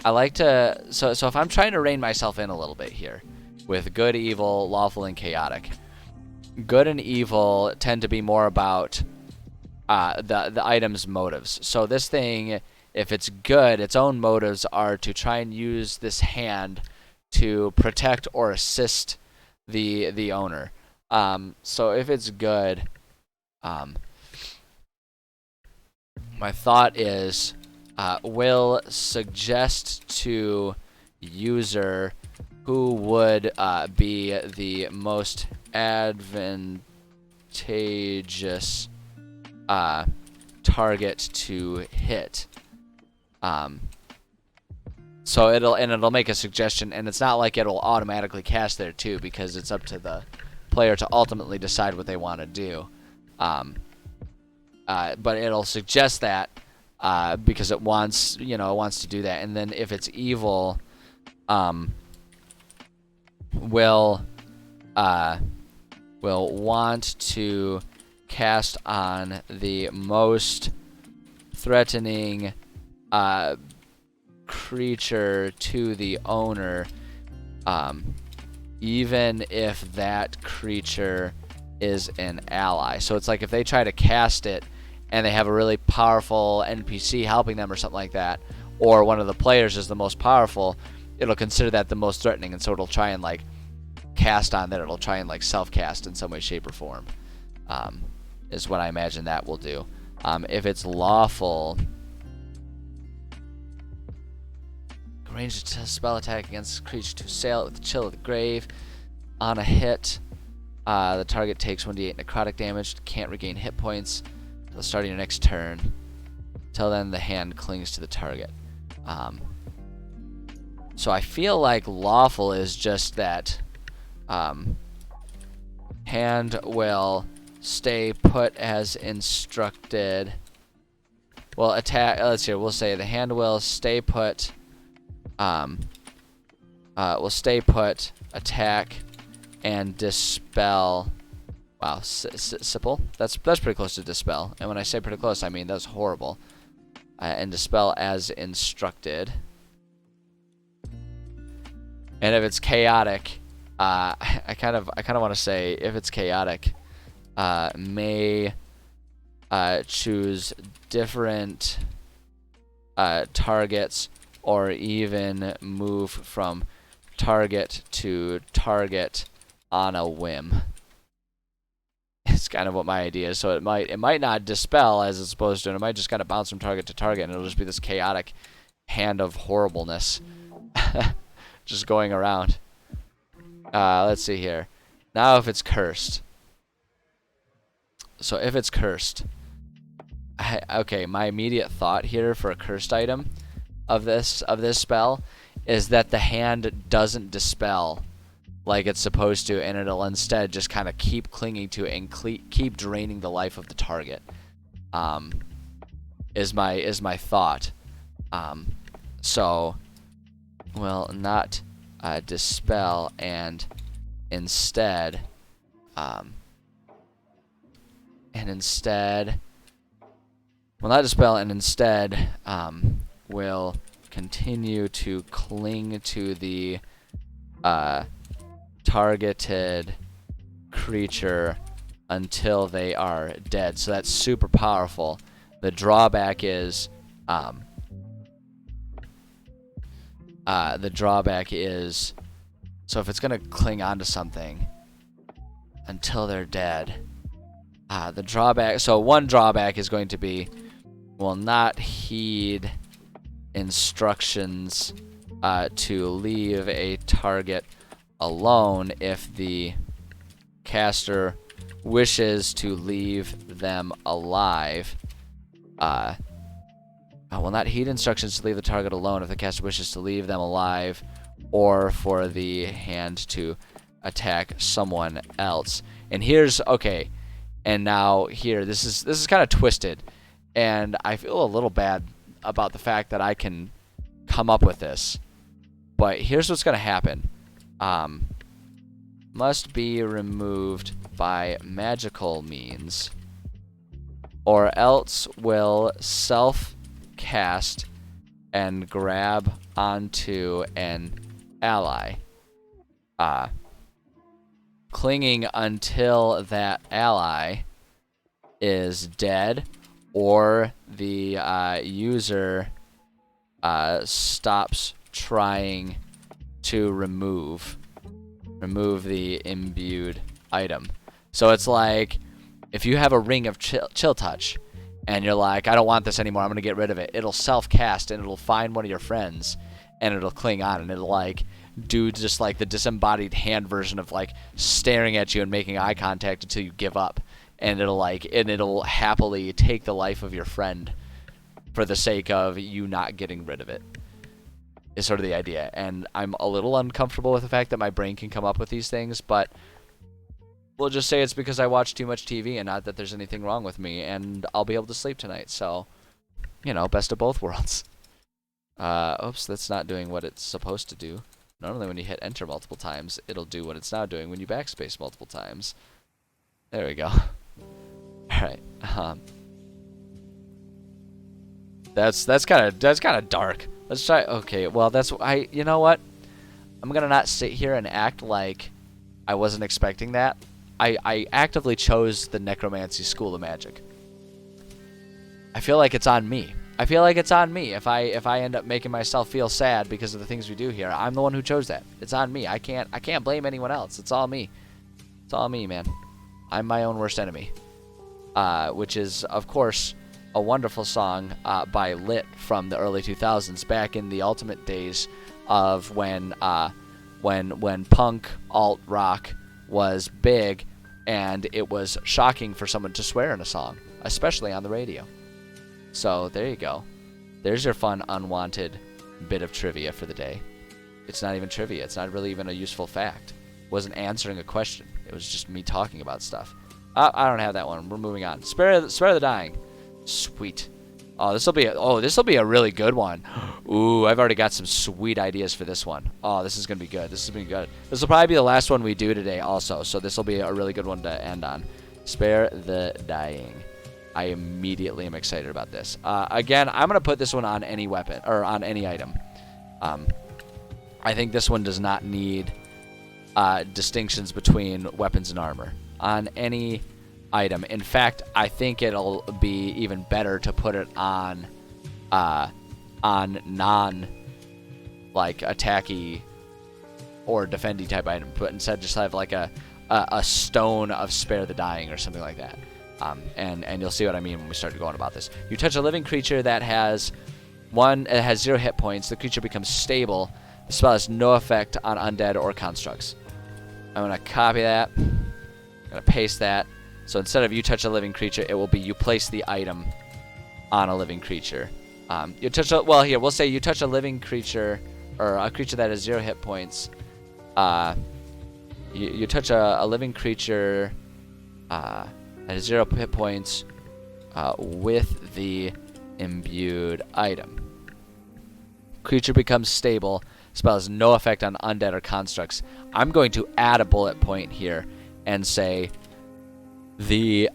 I like to. So if I'm trying to rein myself in a little bit here, with good, evil, lawful, and chaotic. Good and evil tend to be more about the item's motives. So this thing, if it's good, its own motives are to try and use this hand to protect or assist the owner. So if it's good, my thought is will suggest to user who would be the most advantageous target to hit. So it'll make a suggestion, and it's not like it'll automatically cast there too, because it's up to the player to ultimately decide what they want to do. But it'll suggest that because it wants to do that, and then if it's evil, will want to cast on the most threatening creature to the owner, even if that creature is an ally. So it's like if they try to cast it and they have a really powerful NPC helping them or something like that, or one of the players is the most powerful, it'll consider that the most threatening, and so it'll try and like cast on that. It'll try and like self-cast in some way, shape, or form, is what I imagine that will do. If it's lawful, range a spell attack against a creature to assail it with the chill of the grave. On a hit, the target takes 1d8 necrotic damage, can't regain hit points until the start of your next turn. Till then, the hand clings to the target. So I feel like lawful is just that hand will stay put as instructed. Well, attack. Let's see. We'll say the hand will stay put. Will stay put, attack, and dispel. Wow, sipple. That's pretty close to dispel. And when I say pretty close, I mean that's horrible. And dispel as instructed. And if it's chaotic, I kind of want to say if it's chaotic, may choose different targets, or even move from target to target on a whim. It's kind of what my idea is. So it might not dispel as it's supposed to, and it might just kind of bounce from target to target, and it'll just be this chaotic hand of horribleness just going around. Let's see here. Now if it's cursed. So if it's cursed, okay, my immediate thought here for a cursed item of this spell is that the hand doesn't dispel like it's supposed to, and it'll instead just kind of keep clinging to it and keep draining the life of the target. Is my thought. So will not dispel, and instead will not dispel, and instead will continue to cling to the targeted creature until they are dead. So that's super powerful. The drawback is so if it's gonna cling onto something until they're dead, the drawback. So one drawback is going to be will not heed instructions to leave a target alone if the caster wishes to leave them alive. Will not heed instructions to leave the target alone if the caster wishes to leave them alive, or for the hand to attack someone else. And here's okay. And now here, this is kind of twisted, and I feel a little bad about the fact that I can come up with this. But here's what's gonna happen. Must be removed by magical means, or else will self-cast and grab onto an ally, clinging until that ally is dead, or the user stops trying to remove the imbued item. So it's like if you have a ring of chill touch and you're like, I don't want this anymore, I'm gonna get rid of it, it'll self-cast and it'll find one of your friends and it'll cling on, and it'll like do just like the disembodied hand version of like staring at you and making eye contact until you give up, and it'll happily take the life of your friend for the sake of you not getting rid of it, is sort of the idea. And I'm a little uncomfortable with the fact that my brain can come up with these things, but we'll just say it's because I watch too much TV and not that there's anything wrong with me, and I'll be able to sleep tonight. So, best of both worlds. Oops, that's not doing what it's supposed to do. Normally when you hit enter multiple times, it'll do what it's now doing when you backspace multiple times. There we go. Alright. That's kind of dark. Let's try. Okay, well you know what? I'm gonna not sit here and act like I wasn't expecting that. I actively chose the Necromancy School of Magic. I feel like it's on me. If I end up making myself feel sad because of the things we do here, I'm the one who chose that. It's on me. I can't blame anyone else. It's all me. It's all me, man. I'm my own worst enemy. Which is, of course, a wonderful song by Lit from the early 2000s, back in the ultimate days of when punk alt rock was big, and it was shocking for someone to swear in a song, especially on the radio. So there you go. There's your fun unwanted bit of trivia for the day. It's not even trivia. It's not really even a useful fact. It wasn't answering a question. It was just me talking about stuff. I don't have that one. We're moving on. Spare the Dying. Sweet. Oh, this will be a really good one. Ooh, I've already got some sweet ideas for this one. Oh, this is gonna be good. This will probably be the last one we do today, also. So this will be a really good one to end on. Spare the Dying. I immediately am excited about this. Again, I'm gonna put this one on any weapon or on any item. I think this one does not need distinctions between weapons and armor on any item. In fact, I think it'll be even better to put it on non like attacky or defendy type item, but instead just have like a stone of Spare the Dying or something like that. And you'll see what I mean when we start going about this. You touch a living creature that has 0 hit points. The creature becomes stable. The spell has no effect on undead or constructs. I'm going to copy that. I'm going to paste that. So instead of you touch a living creature, it will be you place the item on a living creature. You touch we'll say you touch a living creature or a creature that has 0 hit points. you touch a living creature at 0 hit points with the imbued item. Creature becomes stable. Spell has no effect on undead or constructs. I'm going to add a bullet point here and say the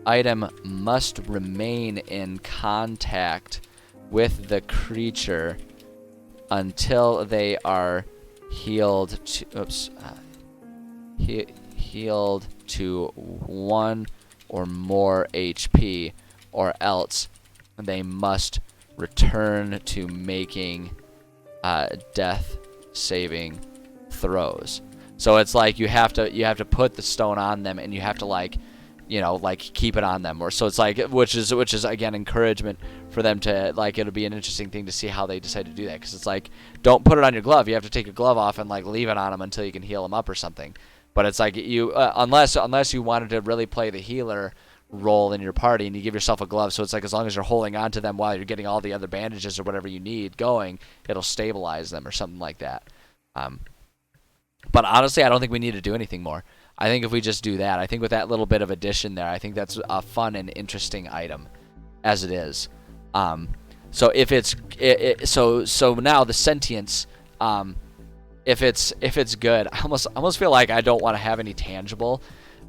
item must remain in contact with the creature until they are healed to 1 or more HP, or else they must return to making death saving throws. So it's like you have to put the stone on them, and you have to like keep it on them, or so it's like, which is again encouragement for them to like. It'll be an interesting thing to see how they decide to do that, because it's like, don't put it on your glove. You have to take your glove off and like leave it on them until you can heal them up or something. But it's like you unless you wanted to really play the healer role in your party, and you give yourself a glove, so it's like as long as you're holding on to them while you're getting all the other bandages or whatever you need going, it'll stabilize them or something like that. But honestly, I don't think we need to do anything more. I think if we just do that, I think with that little bit of addition there, I think that's a fun and interesting item as it is. So if it's so now the sentience, if it's good, I almost feel like I don't want to have any tangible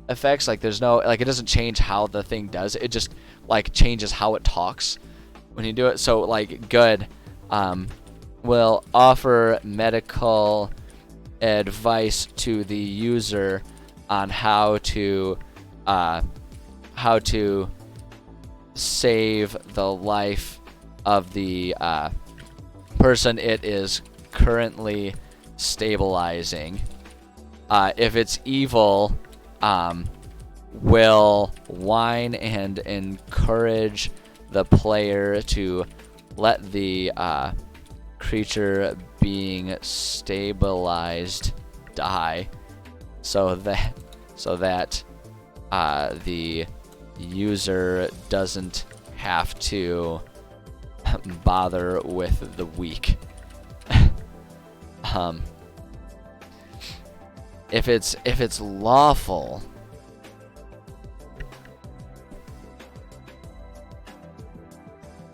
effects. Like there's no, like, it doesn't change how the thing does. It just like changes how it talks when you do it. So like good will offer medical advice to the user on how to save the life of the person it is currently stabilizing. If it's evil, will whine and encourage the player to let the creature being stabilized die, so that the user doesn't have to bother with the weak. If it's lawful,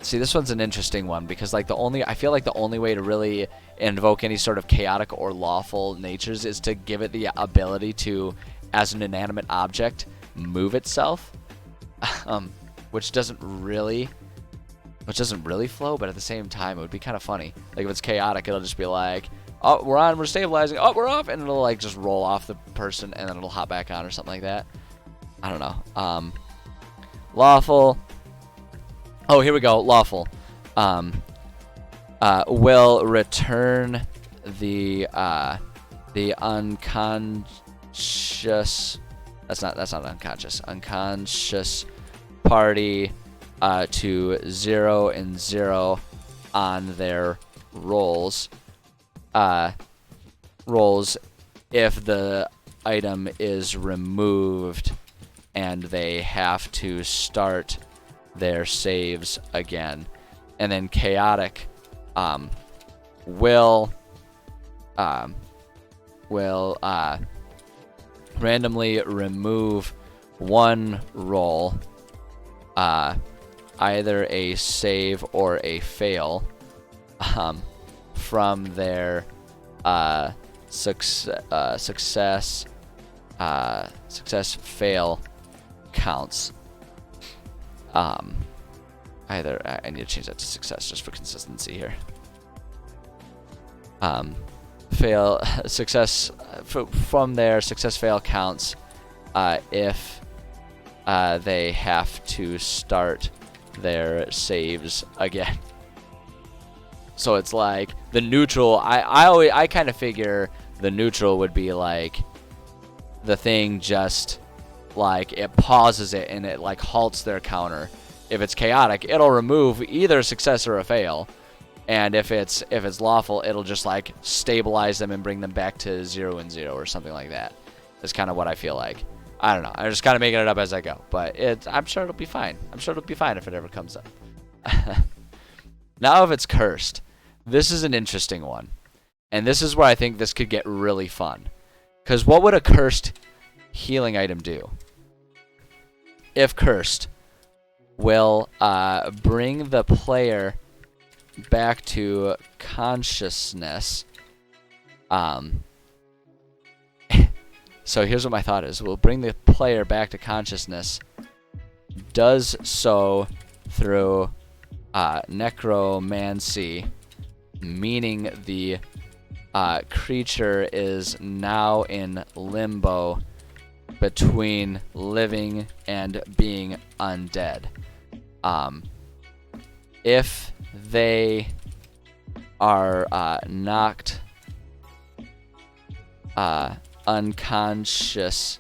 see, this one's an interesting one, because like I feel like the only way to really invoke any sort of chaotic or lawful natures is to give it the ability to, as an inanimate object, move itself, which doesn't really flow, but at the same time it would be kind of funny. Like if it's chaotic, it'll just be like, oh, we're stabilizing, oh, we're off, and it'll like just roll off the person, and then it'll hop back on or something like that. I don't know. Lawful. Oh, here we go. Lawful. Will return the unconscious. That's not unconscious. Unconscious party to 0 and 0 on their rolls. Rolls if the item is removed and they have to start their saves again. And then chaotic will randomly remove one roll, either a save or a fail, from their success fail counts. Either I need to change that to success just for consistency here. Fail success from their success fail counts if they have to start their saves again. So it's like the neutral. I kind of figure the neutral would be like the thing just like it pauses it and it like halts their counter. If it's chaotic, it'll remove either a success or a fail, and if it's lawful, it'll just like stabilize them and bring them back to 0 and 0 or something like that. That's kind of what I feel like. I don't know. I'm just kind of making it up as I go, but I'm sure it'll be fine. I'm sure it'll be fine if it ever comes up. Now, if it's cursed, This is an interesting one. And this is where I think this could get really fun. Because what would a cursed healing item do? If cursed, will bring the player back to consciousness. So here's what my thought is. Will bring the player back to consciousness. Does so through necromancy, meaning the creature is now in limbo between living and being undead. If they are knocked unconscious,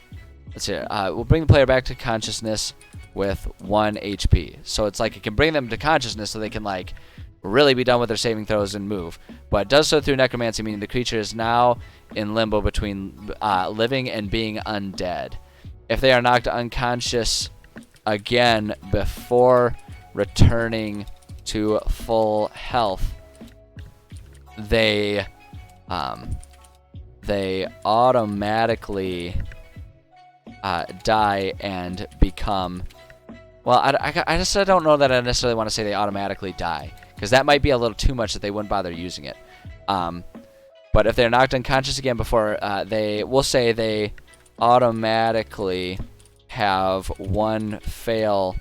let's see, we'll bring the player back to consciousness with 1 HP. So it's like it can bring them to consciousness so they can like really be done with their saving throws and move. But it does so through necromancy, meaning the creature is now in limbo between living and being undead. If they are knocked unconscious again before returning to full health, they automatically die and become... Well, I just don't know that I necessarily want to say they automatically die, because that might be a little too much that they wouldn't bother using it. But if they're knocked unconscious again before we'll say they automatically have one failed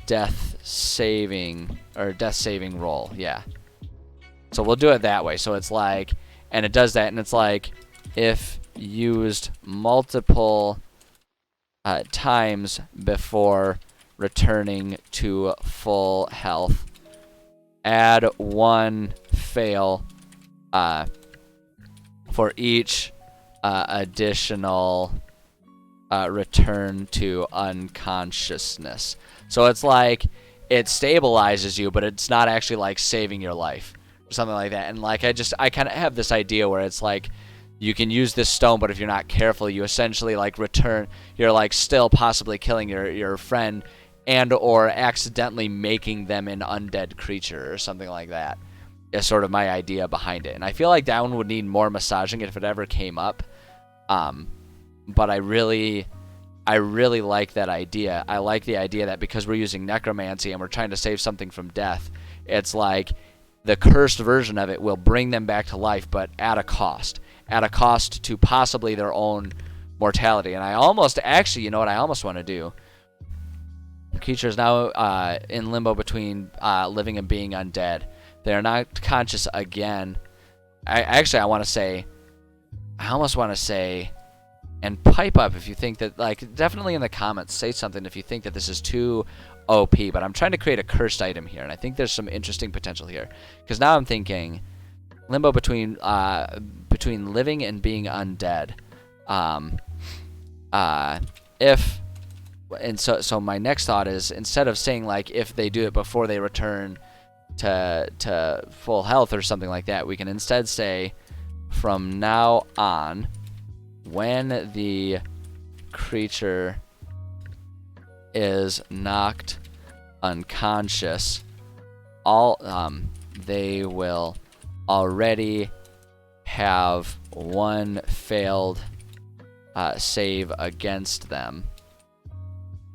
death saving roll. Yeah. So we'll do it that way. So it's like, and it does that, and it's like if used multiple times before returning to full health, add 1 fail for each additional return to unconsciousness. So it's like it stabilizes you, but it's not actually like saving your life or something like that. And like I kind of have this idea where it's like you can use this stone, but if you're not careful, you essentially like you're like still possibly killing your friend and or accidentally making them an undead creature or something like that. Is sort of my idea behind it. And I feel like that one would need more massaging if it ever came up. But I really like that idea. I like the idea that because we're using necromancy and we're trying to save something from death, it's like the cursed version of it will bring them back to life, but at a cost to possibly their own mortality. And I almost, actually, you know what I almost want to do? The creature is now in limbo between living and being undead. They are not conscious again. I almost want to say, and pipe up if you think that, like, definitely in the comments, say something if you think that this is too OP, but I'm trying to create a cursed item here, and I think there's some interesting potential here. Because now I'm thinking, limbo between living and being undead. So my next thought is, instead of saying, like, if they do it before they return to full health or something like that, we can instead say, from now on, when the creature is knocked unconscious, they will already have 1 failed save against them.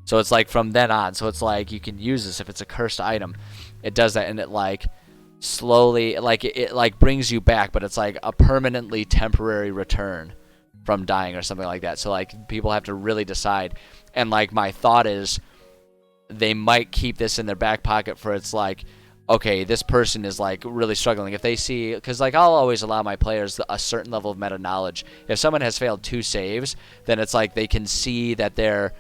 So it's like from then on. So it's like you can use this if it's a cursed item. It does that, and it like slowly, like it like brings you back, but it's like a permanently temporary return from dying or something like that. So like people have to really decide. And like my thought is they might keep this in their back pocket for, it's like, okay, this person is like really struggling. If they see, because like I'll always allow my players a certain level of meta knowledge. If someone has failed 2 saves, then it's like they can see that their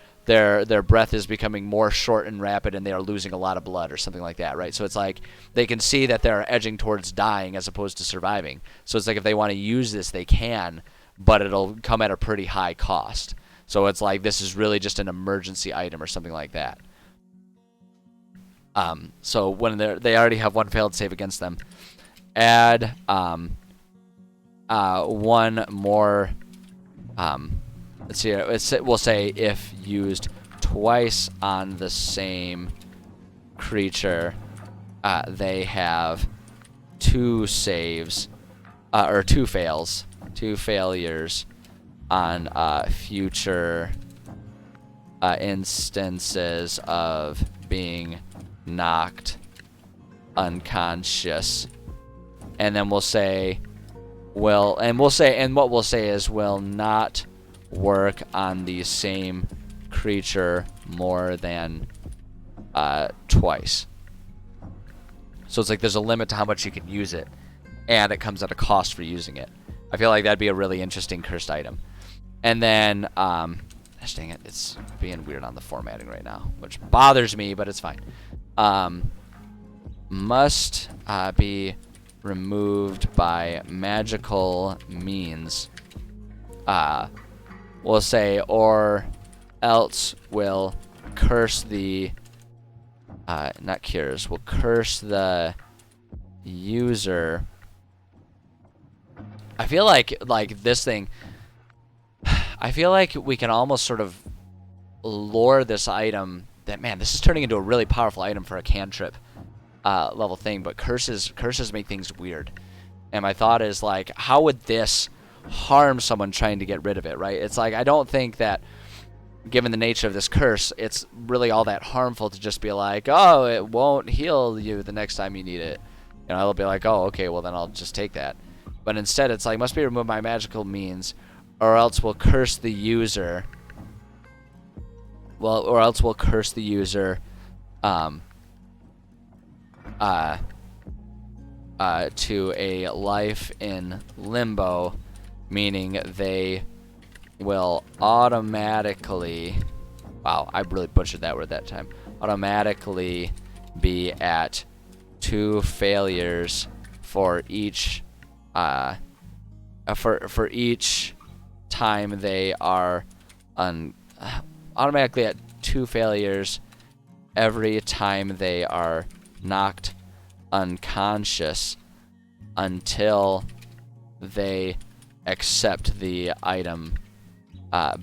breath is becoming more short and rapid and they are losing a lot of blood or something like that, right? So it's like they can see that they're edging towards dying as opposed to surviving. So it's like if they want to use this, they can, but it'll come at a pretty high cost. So it's like this is really just an emergency item or something like that. So when they already have 1 failed save against them, add 1 more. Let's see. We'll say if used twice on the same creature, they have 2 saves, or 2 fails, 2 failures on future instances of being knocked unconscious. And then we'll say, what we'll say is will not work on the same creature more than twice. So it's like there's a limit to how much you can use it, and it comes at a cost for using it. I feel like that'd be a really interesting cursed item. And then, gosh dang it, it's being weird on the formatting right now, which bothers me, but it's fine. Must be removed by magical means. We'll say, or else will curse the, not cures, will curse the user. I feel like this thing, I feel like we can almost sort of lure this item that, man, this is turning into a really powerful item for a cantrip level thing, but curses make things weird. And my thought is, like, how would this harm someone trying to get rid of it, right? It's like, I don't think that, given the nature of this curse, it's really all that harmful to just be like, oh, it won't heal you the next time you need it. You know, I'll be like, oh, okay, well then I'll just take that. But instead, it's like, must be removed by magical means, or else we'll curse the user. Well, or else we'll curse the user to a life in limbo, meaning they will automatically, wow, I really butchered that word that time, automatically be at 2 failures for each for each time they are automatically at 2 failures every time they are knocked unconscious until they accept the item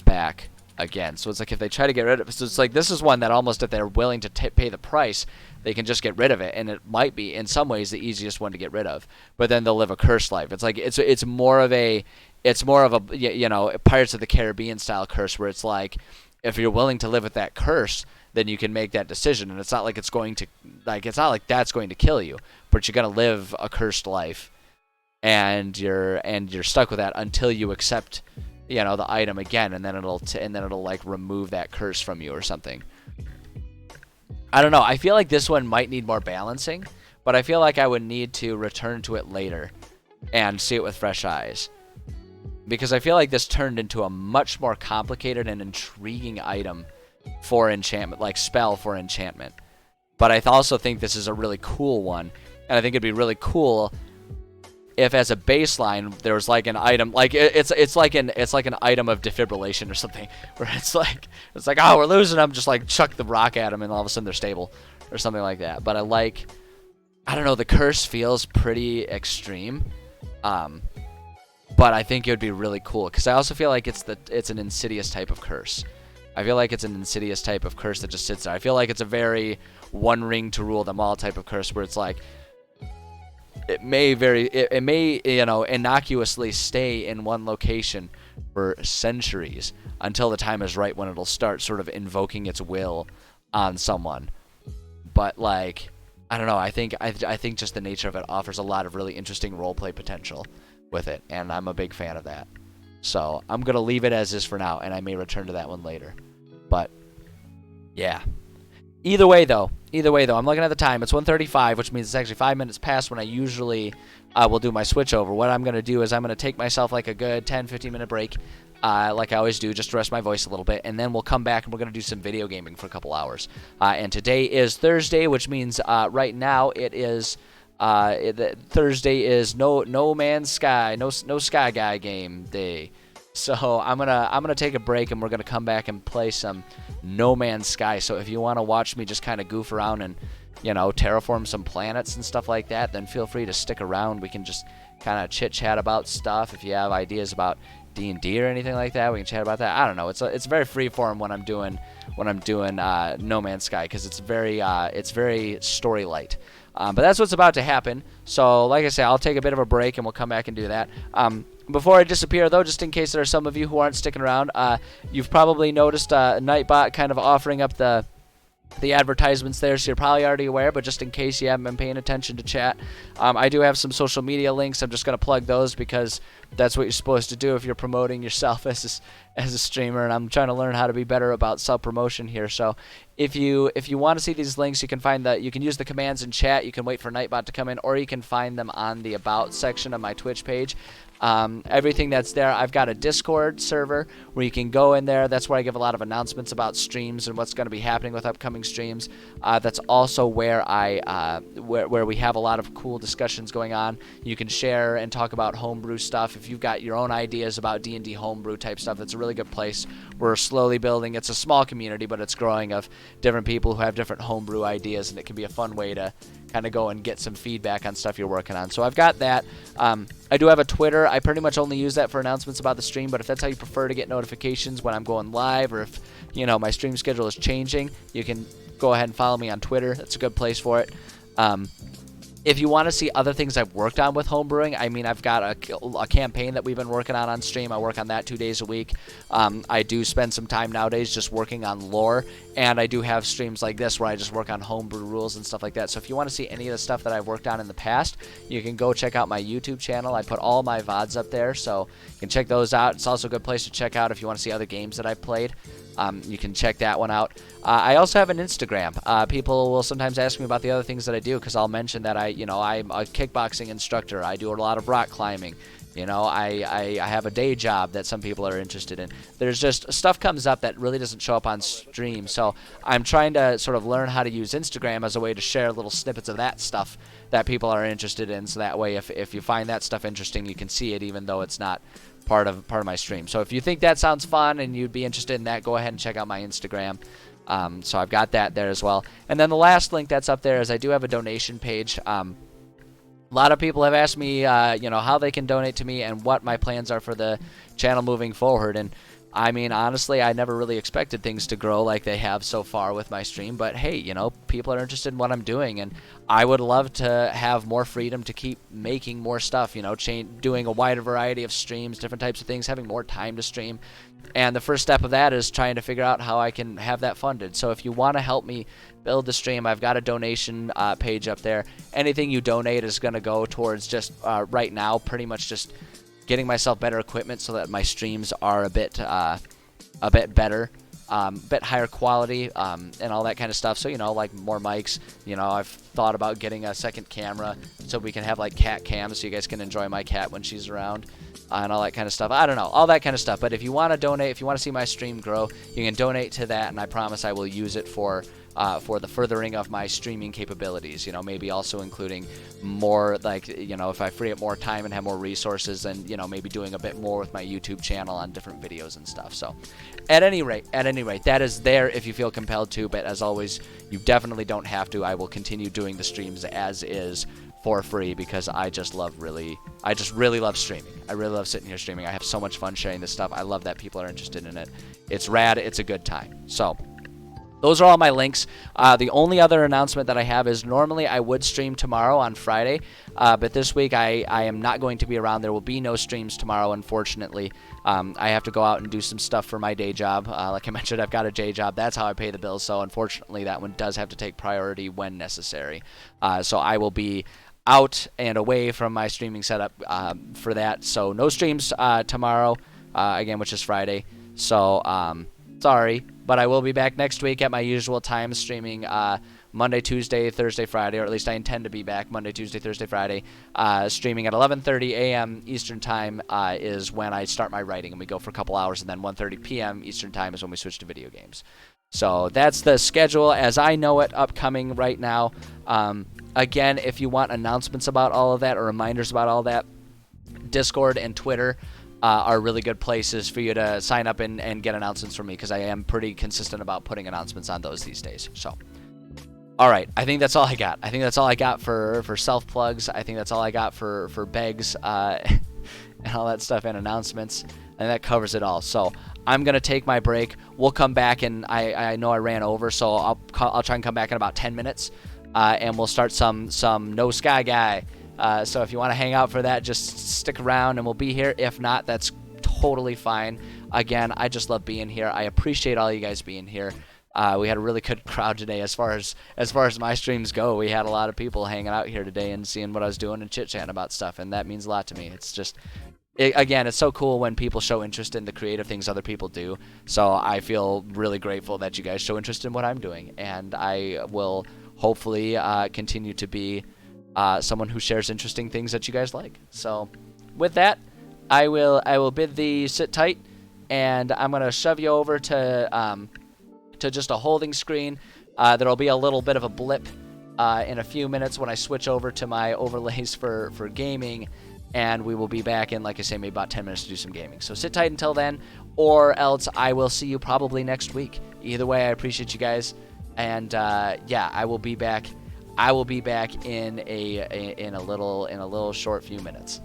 back again. So it's like if they try to get rid of it, so it's like this is one that almost, if they're willing to pay the price, they can just get rid of it, and it might be in some ways the easiest one to get rid of, but then they'll live a cursed life. It's like it's more of a you know, Pirates of the Caribbean style curse, where it's like, if you're willing to live with that curse, then you can make that decision, and it's not like it's going to, like, it's not like that's going to kill you, but you're gonna live a cursed life, and you're stuck with that until you accept, you know, the item again, and then it'll like remove that curse from you or something. I don't know. I feel like this one might need more balancing, but I feel like I would need to return to it later and see it with fresh eyes, because I feel like this turned into a much more complicated and intriguing item for enchantment, like spell for enchantment. But I also think this is a really cool one, and I think it'd be really cool if, as a baseline, there was like an item, like it's like an item of defibrillation or something, where it's like oh, we're losing them, just like chuck the rock at them, and all of a sudden they're stable or something like that. But I don't know, the curse feels pretty extreme, but I think it would be really cool, because I also feel like it's an insidious type of curse. I feel like it's an insidious type of curse that just sits there. I feel like it's a very one ring to rule them all type of curse, where it's like, it may you know, innocuously stay in one location for centuries until the time is right when it'll start sort of invoking its will on someone. But like, I don't know, I think just the nature of it offers a lot of really interesting roleplay potential with it, and I'm a big fan of that. So I'm gonna leave it as is for now, and I may return to that one later. But yeah. Either way though, I'm looking at the time. It's 1:35, which means it's actually 5 minutes past when I usually will do my switch over. What I'm going to do is I'm going to take myself like a good 10-15 minute break, like I always do, just to rest my voice a little bit, and then we'll come back and we're going to do some video gaming for a couple hours. And today is Thursday, which means right now it is Thursday is no Man's Sky, no Sky Guy game day. So I'm gonna take a break, and we're gonna come back and play some No Man's Sky. So if you want to watch me just kind of goof around and, you know, terraform some planets and stuff like that, then feel free to stick around. We can just kind of chit chat about stuff. If you have ideas about D&D or anything like that, we can chat about that. I don't know. It's very free form when I'm doing when I'm doing No Man's Sky, because it's very story light. But that's what's about to happen. So like I say, I'll take a bit of a break and we'll come back and do that. Before I disappear, though, just in case there are some of you who aren't sticking around, you've probably noticed Nightbot kind of offering up the advertisements there, so you're probably already aware, but just in case you haven't been paying attention to chat, I do have some social media links. I'm just going to plug those because that's what you're supposed to do if you're promoting yourself as a streamer, and I'm trying to learn how to be better about self-promotion here. So if you want to see these links, you can use the commands in chat. You can wait for Nightbot to come in, or you can find them on the About section of my Twitch page. Everything that's there, I've got a Discord server where you can go in there. That's where I give a lot of announcements about streams and what's going to be happening with upcoming streams. That's also where where we have a lot of cool discussions going on. You can share and talk about homebrew stuff. If you've got your own ideas about D&D homebrew type stuff, it's a really good place. We're slowly building. It's a small community, but it's growing, of different people who have different homebrew ideas, and it can be a fun way to kind of go and get some feedback on stuff you're working on. So I've got that. I do have a Twitter. I pretty much only use that for announcements about the stream, but if that's how you prefer to get notifications when I'm going live, or if my stream schedule is changing, you can go ahead and follow me on Twitter. That's a good place for it. If you want to see other things I've worked on with homebrewing, I mean, I've got a campaign that we've been working on stream. I work on that 2 days a week. I do spend some time nowadays just working on lore, and I do have streams like this where I just work on homebrew rules and stuff like that. So if you want to see any of the stuff that I've worked on in the past, you can go check out my YouTube channel. I put all my VODs up there, so you can check those out. It's also a good place to check out if you want to see other games that I've played. You can check that one out. I also have an Instagram. People will sometimes ask me about the other things that I do, because I'll mention that I'm a kickboxing instructor. I do a lot of rock climbing. I have a day job that some people are interested in. There's just stuff comes up that really doesn't show up on stream. So I'm trying to sort of learn how to use Instagram as a way to share little snippets of that stuff that people are interested in. So that way, if you find that stuff interesting, you can see it even though it's not part of my stream. So if you think that sounds fun and you'd be interested in that, go ahead and check out my Instagram. So I've got that there as well. And then the last link that's up there is I do have a donation page. A lot of people have asked me, how they can donate to me and what my plans are for the channel moving forward. And I mean, honestly, I never really expected things to grow like they have so far with my stream. But hey, people are interested in what I'm doing, and I would love to have more freedom to keep making more stuff, doing a wider variety of streams, different types of things, having more time to stream. And the first step of that is trying to figure out how I can have that funded. So if you want to help me build the stream, I've got a donation page up there. Anything you donate is going to go towards just right now pretty much just getting myself better equipment so that my streams are a bit better, bit higher quality, and all that kind of stuff. So like more mics. I've thought about getting a second camera so we can have like cat cams so you guys can enjoy my cat when she's around. And all that kind of stuff. I don't know, all that kind of stuff. But if you want to donate, if you want to see my stream grow, you can donate to that, and I promise I will use it for the furthering of my streaming capabilities. Maybe also including more, like, if I free up more time and have more resources, and maybe doing a bit more with my YouTube channel on different videos and stuff. So, at any rate, that is there if you feel compelled to. But as always, you definitely don't have to. I will continue doing the streams as is, for free, because I just really love streaming. I really love sitting here streaming. I have so much fun sharing this stuff. I love that people are interested in it. It's rad. It's a good time. So those are all my links. The only other announcement that I have is normally I would stream tomorrow on Friday, but this week I am not going to be around. There will be no streams tomorrow, unfortunately. I have to go out and do some stuff for my day job. Like I mentioned, I've got a day job. That's how I pay the bills. So unfortunately, that one does have to take priority when necessary. So I will be out and away from my streaming setup for that. So no streams tomorrow, again, which is Friday. So sorry, but I will be back next week at my usual time, streaming Monday, Tuesday, Thursday, Friday, or at least I intend to be back Monday, Tuesday, Thursday, Friday. Streaming at 11:30 a.m. Eastern Time is when I start my writing, and we go for a couple hours, and then 1:30 p.m. Eastern Time is when we switch to video games. So that's the schedule as I know it upcoming right now. Again, if you want announcements about all of that or reminders about all that, Discord and Twitter are really good places for you to sign up and get announcements from me, because I am pretty consistent about putting announcements on those these days. So, all right, I think that's all I got. I think that's all I got for self-plugs. I think that's all I got for begs and all that stuff and announcements, and that covers it all. So I'm going to take my break. We'll come back, and I know I ran over, so I'll try and come back in about 10 minutes, and we'll start some No Sky Guy. So if you want to hang out for that, just stick around, and we'll be here. If not, that's totally fine. Again, I just love being here. I appreciate all you guys being here. We had a really good crowd today as far as my streams go. We had a lot of people hanging out here today and seeing what I was doing and chit-chatting about stuff, and that means a lot to me. It's just... Again, it's so cool when people show interest in the creative things other people do. So I feel really grateful that you guys show interest in what I'm doing, and I will hopefully continue to be someone who shares interesting things that you guys like. So with that, I will bid thee sit tight, and I'm gonna shove you over to just a holding screen. There'll be a little bit of a blip in a few minutes when I switch over to my overlays for gaming. And we will be back in, like I say, maybe about 10 minutes to do some gaming. So sit tight until then, or else I will see you probably next week. Either way, I appreciate you guys, and yeah, I will be back. I will be back in a little short few minutes.